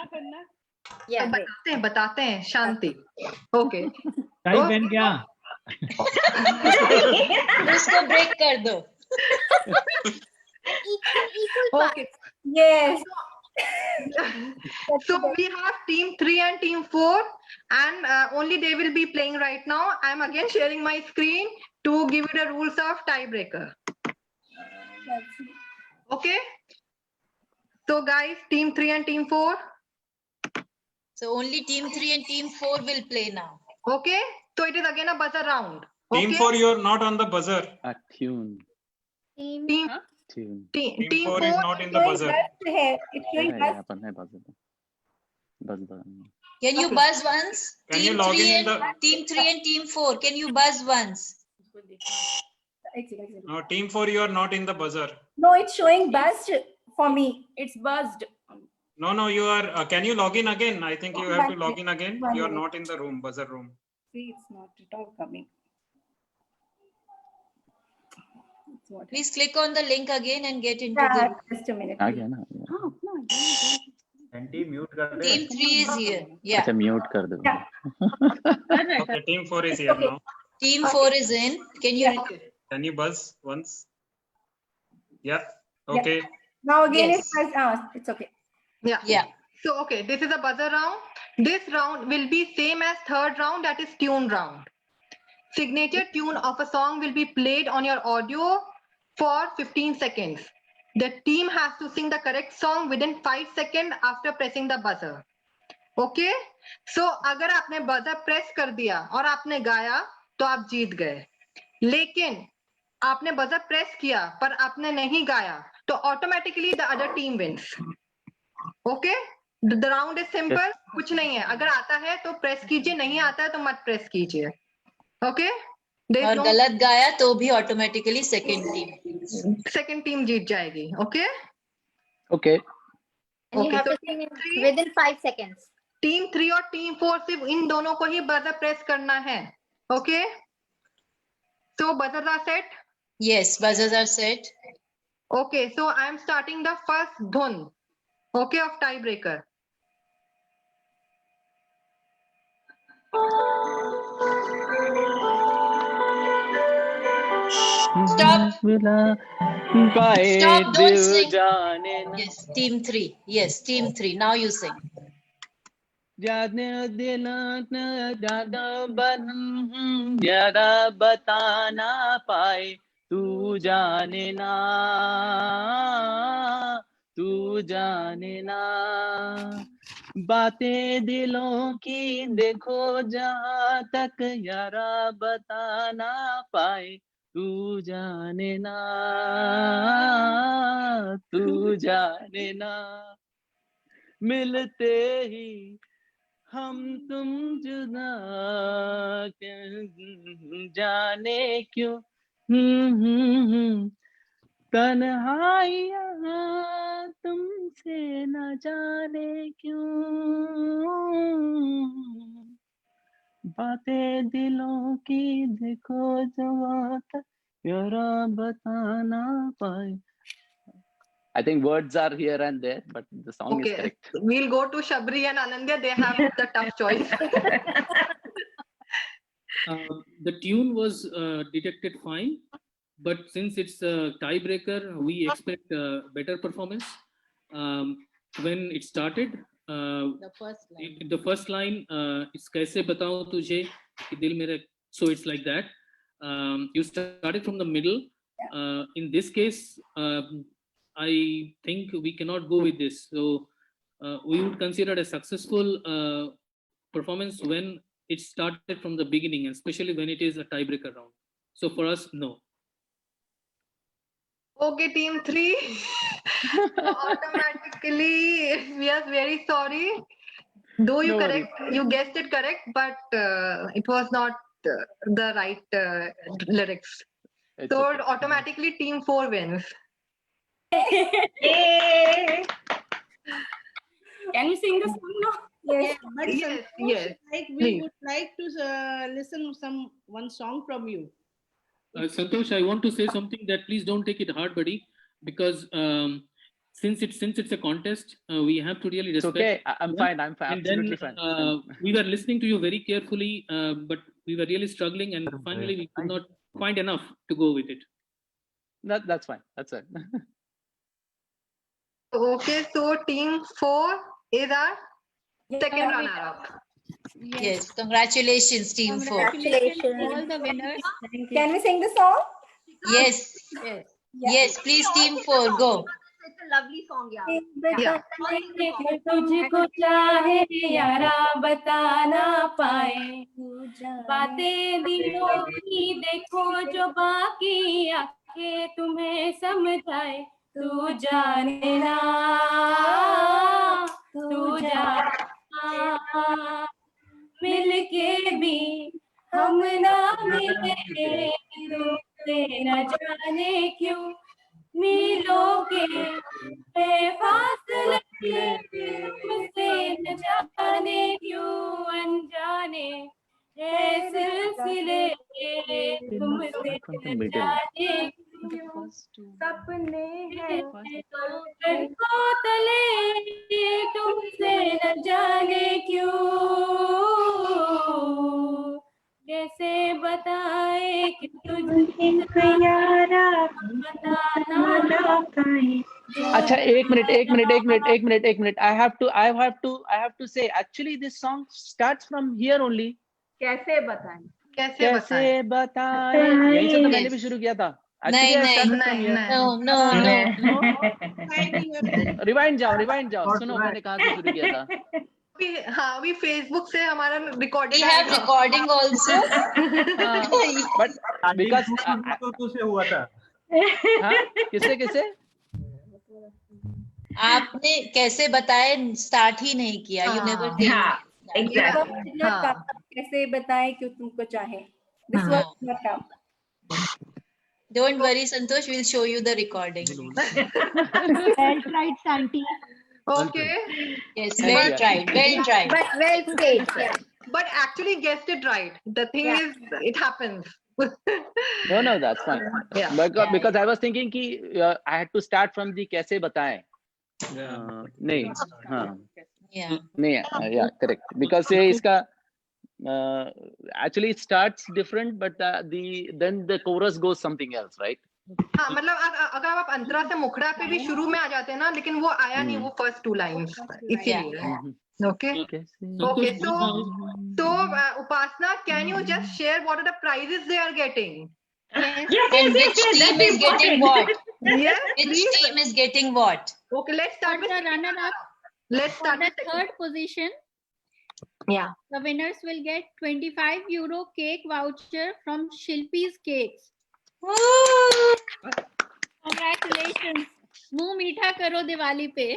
S2: बताते हैं शांति. Okay.
S5: टाई पेन क्या?
S4: उसको ब्रेक कर दो.
S13: Equal
S2: Okay.
S13: Yes.
S2: So we have team 3 and team 4, and only they will be playing right now. I'm again sharing my screen to give you the rules of tiebreaker. Okay. So guys, team 3 and team 4.
S4: So only team 3 and team 4 will play now.
S2: Okay. So it is again a buzzer round. Okay?
S15: Team 4, you're not on the buzzer.
S5: Tune.
S2: Team
S15: 4 is not in the buzzer.
S3: It's showing buzz.
S5: अपन है buzzer.
S4: Can you buzz once?
S15: Can you log in the
S4: Team 3 and team 4. Can you buzz once?
S15: No, team 4, you are not in the buzzer.
S3: No, it's showing buzzed for me. It's buzzed.
S15: No, you are. Can you log in again? I think you have to log in again. You are not in the room, buzzer room.
S3: See, it's not at all coming.
S4: Please click on the link again and get into
S3: Yeah,
S4: the.
S3: just a minute.
S5: आ गया ना?
S14: Anti mute कर दे.
S4: Team 3 is here. Yeah.
S5: अच्छा mute कर दो.
S15: Okay, team 4 is here now.
S4: Team 4 is in.
S15: Can you buzz once? Yeah. Okay.
S3: Now again
S4: Yes.
S3: it's okay.
S2: Yeah.
S4: Yeah.
S2: So, okay, this is a buzzer round. This round will be same as third round, that is tune round. Signature tune of a song will be played on your audio for 15 seconds. The team has to sing the correct song within 5 seconds after pressing the buzzer. Okay? So, अगर आपने buzzer press कर दिया और आपने गाया तो आप जीत गए. लेकिन आपने buzzer press किया पर आपने नहीं गाया तो automatically the other team wins. Okay? The round is simple. कुछ नहीं है. अगर आता है तो press कीजिए, नहीं आता है तो मत press कीजिए. Okay?
S4: और गलत गाया तो भी ऑटोमेटिकली
S2: second team जीत जाएगी. Okay?
S5: Okay.
S13: And you have to sing within 5 seconds.
S2: Team 3 और team 4 सिर्फ इन दोनों को ही buzzer press करना है. Okay? So buzzers are set?
S4: Yes, buzzers are set.
S2: Okay, so I am starting the first dhun. Okay, of tiebreaker.
S4: Stop.
S5: Bye,
S4: Stop, don't sing.
S5: जाने ना
S4: Yes, team 3. Yes, team 3. Now you sing.
S5: ज्यादा बता ना पाए तू जाने ना बातें दिलों की देखो जहाँ तक यारा बता ना पाए तू जाने ना मिलते ही हम तुम जुदा जाने क्यों तन्हाइयाँ तुमसे न जाने क्यों बातें दिलों की देखो जहाँ तक यारा बता ना पाए. I think words are here and there, but the song is correct.
S2: We'll go to Shabri and Anandya. They have the tough choice.
S8: The tune was detected fine, but since it's a tiebreaker, we expect better performance. When it started, the first line, it's kaise batao tujhe ki dil mere, so it's like that. You started from the middle. In this case, I think we cannot go with this. So we would consider it a successful performance when it started from the beginning, especially when it is a tiebreaker round. So for us, no.
S2: Okay, team 3. Automatically, we are very sorry. Though you you guessed it correct, but it was not the right lyrics. So automatically, team 4 wins.
S3: Yay! Can you sing the song now?
S12: Yes, but
S2: Yes,
S12: Santosh,
S2: yes,
S12: like we
S2: please.
S12: would like to listen one song from you.
S8: Santosh, I want to say something that please don't take it hard, buddy, because since it's a contest, we have to really respect.
S5: It's okay. I'm fine. I'm fine.
S8: And
S5: Absolutely
S8: then,
S5: fine.
S8: We were listening to you very carefully, but we were really struggling, and finally we could not find enough to go with it.
S5: That's fine. That's it.
S2: Okay, so team 4 is our second runner-up.
S4: Yes, congratulations, team 4.
S1: Congratulations to all the winners.
S3: Can we sing the song?
S4: Yes. Yes, please, team 4, go.
S7: It's a lovely song, yeah.
S3: तुझको चाहे यारा बता ना पाए बातें दिलों की देखो जो बाकी आंखें तुम्हें समझाए तू जाने ना मिलके भी हम ना मिले तुमसे न जाने क्यों मिलोगे बेफासले तुमसे न जाने क्यों अनजाने है सिलसिले तुमसे न जाने क्यों सपने हैं को तले तुमसे न जाने क्यों कैसे बताए कि तुझे यारा बताना ना पाए
S5: अच्छा, एक minute. I have to say, actually this song starts from here only.
S10: कैसे बताएं?
S5: कैसे बताएं, यहीं से तो मैंने भी शुरू किया था. Actually, I started from here.
S4: No.
S5: Rewind जाओ. सुनो मैंने कहाँ से शुरू किया था.
S2: हाँ, अभी Facebook से हमारा recording.
S4: We have recording also.
S5: But because
S14: तो से हुआ था.
S5: हाँ, किससे?
S4: आपने कैसे बताए स्टार्ट ही नहीं किया. You never did.
S10: हाँ, exactly. कैसे बताएं क्यों तुमको चाहे. This was not come.
S4: Don't worry, Santosh. We'll show you the recording.
S1: Well tried, Santi.
S2: Okay.
S4: Yes, well tried.
S13: But well said. Yeah.
S2: But actually guessed it right. The thing is, it happens.
S5: No, that's fine.
S2: Yeah.
S5: Because I was thinking कि I had to start from the कैसे बताएं. नहीं, हाँ. Yeah, correct. Because इसका actually it starts different, but then the chorus goes something else, right?
S2: हाँ, मतलब अगर आप अंतरा से मुखड़ा पे भी शुरू में आ जाते हैं ना, लेकिन वो आया नहीं, वो फर्स्ट 2 लाइन्स इसीलिए. Okay. So Upasna, can you just share what are the prizes they are getting?
S4: Yes. And which team is getting what?
S2: Yes,
S4: which team is getting what?
S2: Okay, let's start with
S1: the runner-up.
S2: Let's start
S1: the
S2: with
S1: third position.
S2: Yeah.
S1: The winners will get €25 cake voucher from Shilpi's Cakes. Congratulations. मुंह मीठा करो दिवाली पे.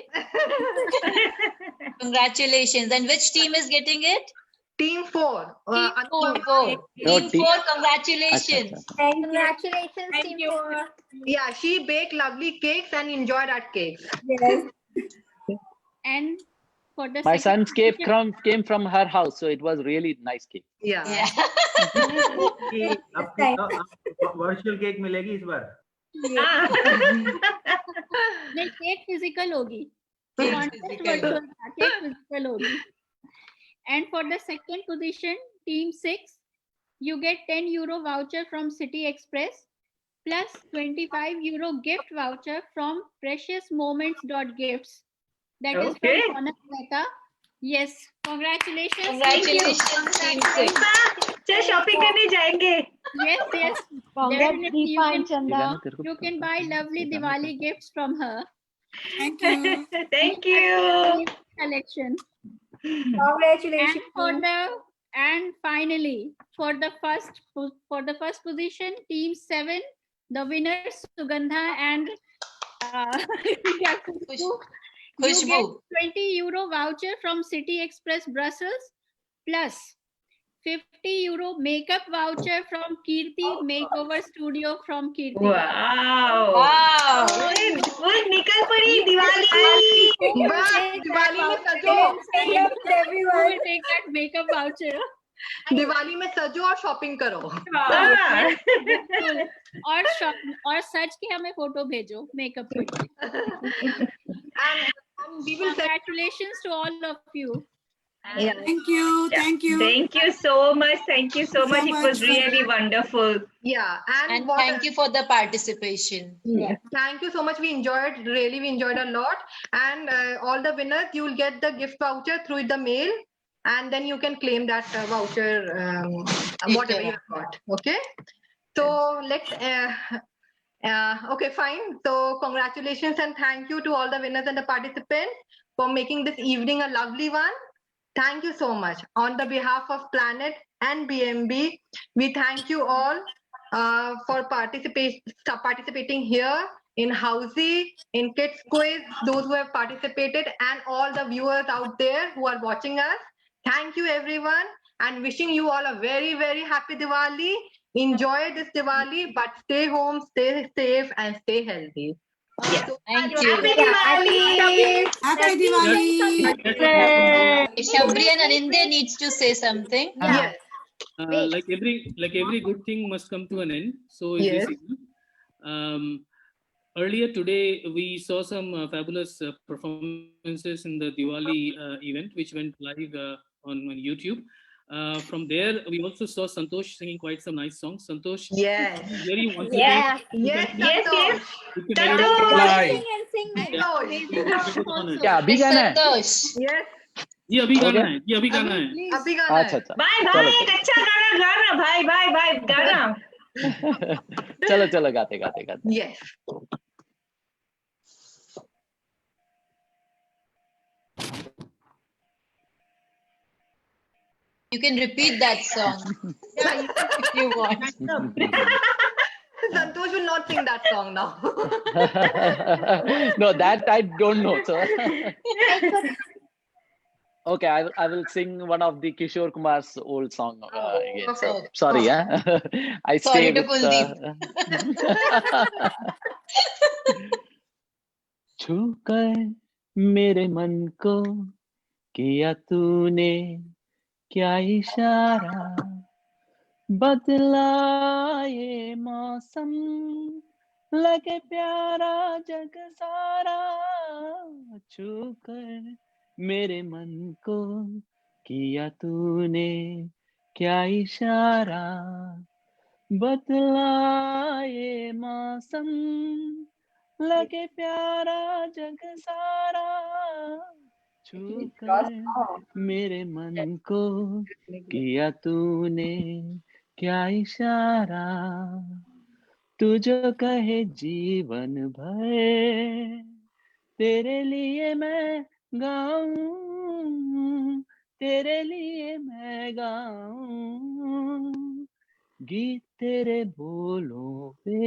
S4: Congratulations. And which team is getting it?
S2: Team 4.
S4: Team 4, congratulations.
S13: Congratulations, Team 4.
S2: Yeah, she baked lovely cakes and enjoyed that cake.
S13: Yes.
S1: And for the
S5: My son's cake
S1: position,
S5: came from her house, so it was really nice cake.
S2: Yeah.
S14: Virtual cake मिलेगी इस बार.
S1: नहीं, cake physical होगी. Cake physical होगी. And for the second position, Team 6, you get €10 voucher from City Express plus €25 gift voucher from preciousmoments.gifts. That is from Ronak Mehta. Yes, congratulations.
S4: Congratulations, Team 6.
S10: चल shopping करने जाएंगे.
S1: Yes. Definitely you can buy lovely Diwali gifts from her.
S6: Thank you.
S10: Thank you.
S1: Collection.
S13: Congratulations.
S1: And finally, for the first position, Team 7, the winners Sugandha and you get €20 voucher from City Express Brussels plus €50 makeup voucher from Kirti Makeover Studio from Kirti.
S10: Wow. Good, निकल पड़ी दिवाली.
S2: दिवाली में सजो.
S1: Everyone will take that makeup voucher.
S2: Diwali में सजो और shopping करो.
S1: और सच के हमें फोटो भेजो मेकअप के.
S2: And we will
S1: congratulations to all of you.
S6: Yeah. Thank you.
S10: Thank you so much. It was really wonderful.
S2: Yeah.
S4: And thank you for the participation.
S2: Yeah. Thank you so much. We enjoyed a lot. And all the winners, you will get the gift voucher through the mail. And then you can claim that voucher, whatever you have got. Okay. So let's, okay, fine. So congratulations and thank you to all the winners and the participants for making this evening a lovely one. Thank you so much. On the behalf of Planet and BMB, we thank you all for participating here in Housey, in Kids Quiz, those who have participated, and all the viewers out there who are watching us. Thank you, everyone, and wishing you all a very, very happy Diwali. Enjoy this Diwali, but stay home, stay safe, and stay healthy.
S4: Yes. Thank you.
S10: Happy Diwali.
S6: Happy Diwali.
S4: Shabri and Anindya needs to say something.
S2: Yes.
S8: Like every good thing must come to an end. So in this evening, earlier today we saw some fabulous performances in the Diwali event, which went live on YouTube. From there, we also saw Santosh singing quite some nice songs. Santosh,
S2: yes,
S8: very once
S2: yes,
S8: again,
S2: yes,
S10: yes, yes.
S8: Santosh.
S13: singing.
S5: क्या अभी गाना है?
S4: संतोष
S2: Yes.
S8: ये अभी गाना
S5: Okay.
S8: है, ये अभी गाना है।
S2: अभी गाना
S5: अच्छा
S2: है।
S5: अच्छा
S10: भाई
S5: चलो
S10: भाई एक अच्छा गाना गाना भाई भाई भाई गाना।
S5: चलो चलो गाते गाते गाते
S2: Yes.
S4: You can repeat that song if you want.
S2: Santosh will not sing that song now.
S5: No, that I don't know, sir. Okay, I will sing one of the Kishore Kumar's old song again. So,
S2: Okay.
S5: sorry, yeah. I
S4: Sorry
S5: stay
S4: to
S5: with.
S4: Kuldeep.
S5: छूकर मेरे मन को किया तूने क्या इशारा, बदला ये मौसम लगे प्यारा जग सारा, छूकर मेरे मन को किया तूने क्या इशारा, बदला ये मौसम लगे प्यारा जग सारा, छूकर मेरे मन को किया तूने क्या इशारा, तू जो कहे जीवन भर तेरे लिए मैं गाऊं, तेरे लिए मैं गाऊं, गीत तेरे बोलों पे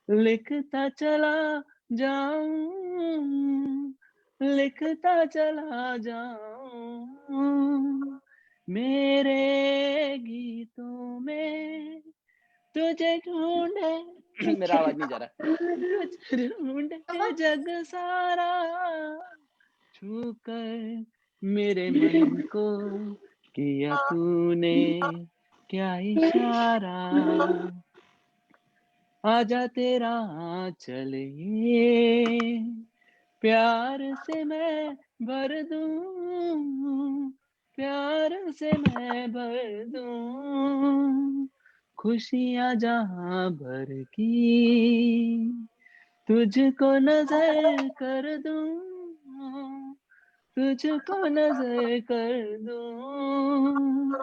S5: लिखता चला जाऊं, लिखता चला जाऊं, मेरे गीतों में तुझे ढूंढे मेरा आवाज नहीं जा रहा, तुझे ढूंढे जग सारा, छूकर मेरे मन को किया तूने क्या इशारा, आजा तेरा आंचल ये प्यार से मैं भर दूं, प्यार से मैं भर दूं, खुशियाँ जहाँ भर की तुझको नजर कर दूं, तुझको नजर कर दूं,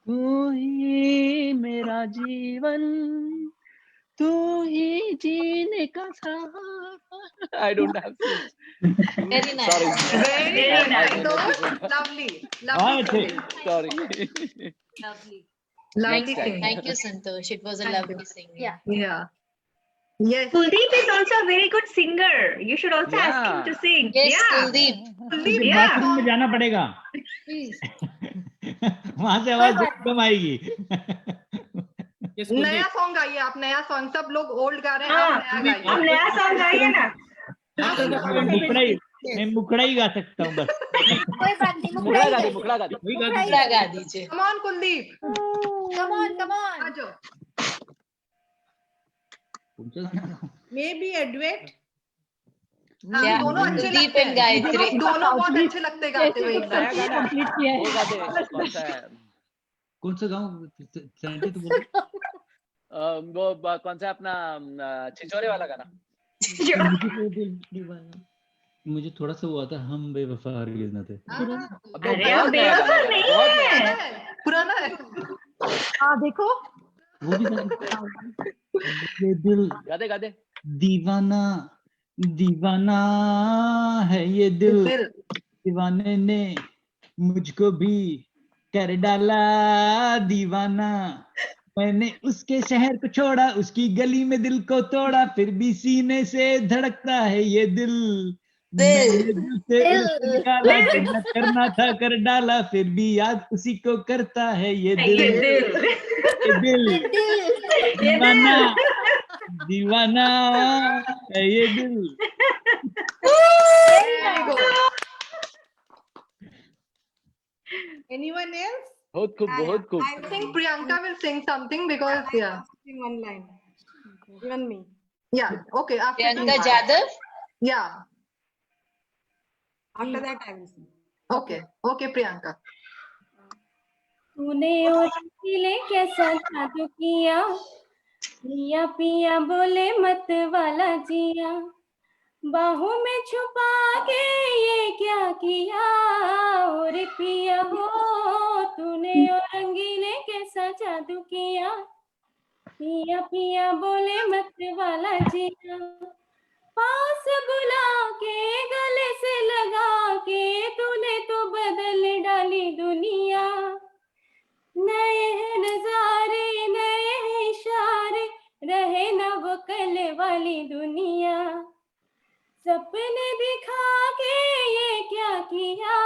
S5: तू ही मेरा जीवन, तू ही जीने का सहारा। I don't have to.
S4: Very nice.
S5: Sorry.
S2: Very nice.
S5: I
S2: So lovely. Lovely. singing.
S5: Sorry.
S7: Lovely.
S2: Lovely.
S5: Next time.
S2: singing.
S4: Thank you, Santosh. It was a lovely singing.
S13: Yeah.
S2: Yeah. Yes.
S10: Kuldeep is also a very good singer. You should also ask him to sing.
S4: Yes,
S10: Yeah.
S4: Kuldeep.
S2: Kuldeep,
S10: Yeah.
S14: Bathroom में जाना पड़ेगा,
S1: Please.
S14: वहां से आवाज कम आएगी।
S2: नया song गाइए आप, नया सॉन्ग। सब लोग ओल्ड गा रहे हैं,
S10: हाँ,
S2: आप नया
S10: अब
S2: गाइए।
S10: नया सॉन्ग गाइए ना।
S14: मैं मुखड़ा ही गा सकता हूँ बस।
S13: कोई बात नहीं,
S5: मुखड़ा गा दे, मुखड़ा गा दे।
S4: मुखड़ा गा दीजिए।
S2: Come on Kuldeep,
S13: Come on, come on.
S2: आ जाओ।
S12: Maybe a duet.
S2: हाँ,
S4: Yeah,
S2: दोनों अच्छे
S4: Kuldeep
S2: लगते
S4: and
S2: हैं।
S4: Gayatri.
S2: दोनों बहुत अच्छे लगते हैं गाते हुए एक
S5: नया
S2: साथ।
S5: गाना
S1: कंप्लीट किया
S5: वो
S1: है।
S5: गाते कौन सा है?
S14: कौन सा गाँव सैंटी तो बोलो।
S5: वो कौन सा अपना छिछोरे वाला गाना?
S14: मुझे थोड़ा सा हुआ था, हम बेवफा हरगिज़ न थे।
S5: अबे
S10: अरे
S5: बहुत
S10: अब
S5: नया
S10: बेवफा
S5: गाना
S10: नहीं
S5: है, बहुत नया
S10: है।
S5: गाना है।
S2: पुराना है। हाँ देखो।
S14: वो भी ये दिल
S5: गा दे गा दे।
S14: दीवाना दीवाना है ये दिल,
S2: दिल।
S14: दीवाने ने मुझको भी कर डाला दीवाना, मैंने उसके शहर को छोड़ा, उसकी गली में दिल को तोड़ा, फिर भी सीने से धड़कता है ये दिल, मैंने दिल से उसे निकाला, जो न करना था कर डाला, फिर भी याद उसी को करता है ये दिल, ये दिल दीवाना दीवाना है ये दिल।
S12: Anyone else?
S5: बहुत खूब, बहुत खूब।
S2: I think Priyanka will sing something because yeah.
S10: Sing one line. Even me.
S2: Yeah. Okay. After
S4: Priyanka
S2: you.
S4: Jadhav.
S2: Yeah.
S10: After that, I will sing.
S2: Okay. Okay, Priyanka.
S3: तूने और रसीले कैसा जादू किया, पिया पिया बोले मत वाला जिया, बाहों में छुपा के ये क्या किया और पिया हो तूने, और रंगीले कैसा जादू किया, पिया पिया बोले मत वाला जिया, पास बुला के गले से लगा के तूने तो बदल डाली दुनिया, नए नजारे नए इशारे रहे न वो कल वाली दुनिया, सपने दिखा के ये क्या किया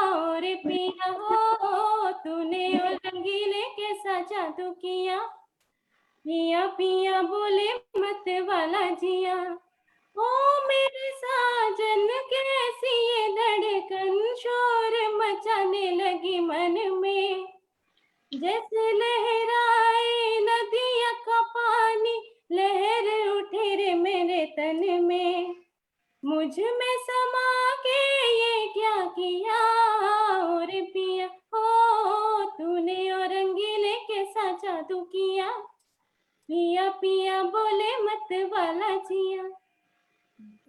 S3: और पिया हो तूने, और रंगीले कैसा जादू किया, पिया पिया बोले मत वाला जिया, ओ मेरे साजन कैसी ये धड़कन शोर मचाने लगी मन में, जैसे लहराए नदिया का पानी लहर उठे रे मेरे तन में, मुझ में समा के ये क्या किया और पिया हो तूने, और रंगीले कैसा जादू किया, पिया पिया बोले मत वाला जिया।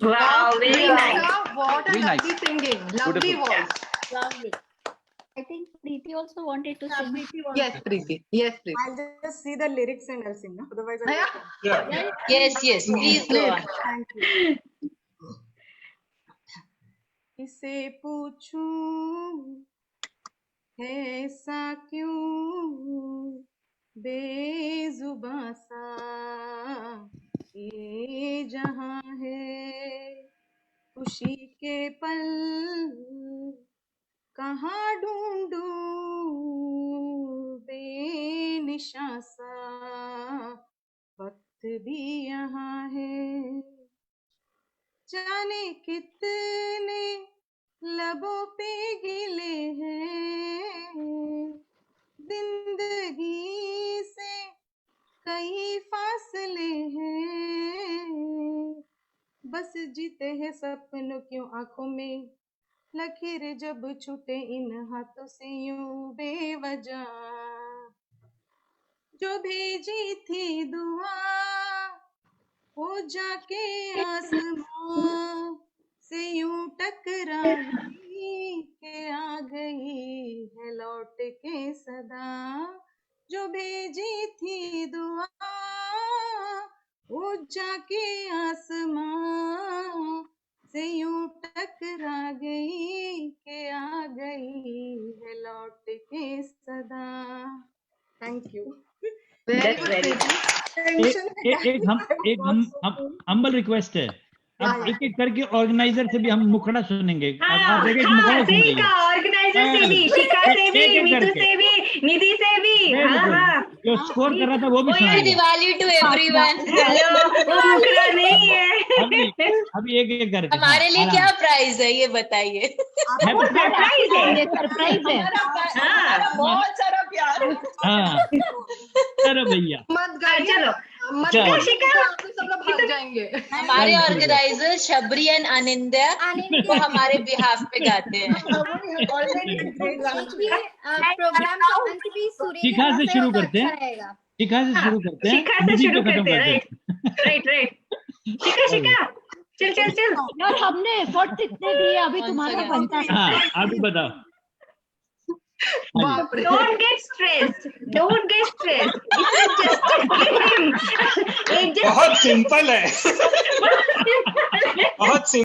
S2: Wow,
S7: very nice.
S2: What a
S5: Very nice.
S2: lovely singing. Lovely
S5: Beautiful.
S2: voice.
S1: Lovely. I think Preeti also wanted to sing.
S2: Yes, Preeti. Yes, Preeti.
S10: I'll just see the lyrics and I'll sing. No? Otherwise, I
S2: Yeah.
S4: Yes, yes, please go on.
S10: Thank you. इसे पूछूं ऐसा क्यों बेजुबां सा ये जहां है, खुशी के पल कहाँ ढूंढूं बेनिशां सा वक्त भी यहाँ है, जाने कितने लबों पे गिले हैं, जिंदगी से कई फासले हैं, बस जीते हैं सपनों क्यों आंखों में, लकीर जब छूटे इन हाथों से यूं बेवजह, जो भेजी थी दुआ वो जाके आसमां से यूं टकराई के आ गई है लौट के सदा, जो भेजी थी दुआ वो जाके आसमां से यूं टकरा गई के आ गई है लौट के सदा। Thank you.
S14: एक हम्बल रिक्वेस्ट है, अब एक एक करके ऑर्गेनाइजर से भी हम मुखड़ा सुनेंगे। आप एक एक मुखड़ा सुनेंगे,
S7: ऑर्गेनाइजर से भी, शिखा से भी, मीतू से भी, निधि से भी।
S14: जो स्कोर कर रहा था वो भी सुनाएंगे।
S4: Diwali to everyone.
S7: वो मुखड़ा नहीं है।
S14: अभी एक एक करके।
S4: हमारे लिए क्या प्राइज है ये बताइए।
S7: सरप्राइज है,
S1: सरप्राइज है।
S7: बहुत सारा प्यार।
S14: हाँ चलो भैया,
S2: मत गाइए,
S7: चलो
S2: मत
S14: चलो।
S2: गाइए, सब लोग भाग जाएंगे।
S4: हमारे ऑर्गेनाइजर शबरी एंड अनिंद्या वो हमारे बिहाफ पे गाते हैं।
S13: प्रोग्राम का अंत भी सुरीली
S14: शिखा से
S13: से
S14: शुरू
S13: होगा,
S14: करते हैं।
S13: अच्छा रहेगा।
S14: शिखा से शुरू करते हैं,
S7: शिखा से
S14: निधि
S7: शुरू
S14: पे खत्म
S7: करते हैं,
S14: करते हैं।
S7: राइट। शिखा चल चल चल।
S1: और हमने एफर्ट इतने दिए, अभी तुम्हारा बनता है।
S14: हाँ अभी बताओ।
S7: Don't get stressed. Don't get stressed. It's just a game.
S15: बहुत सिंपल है। बहुत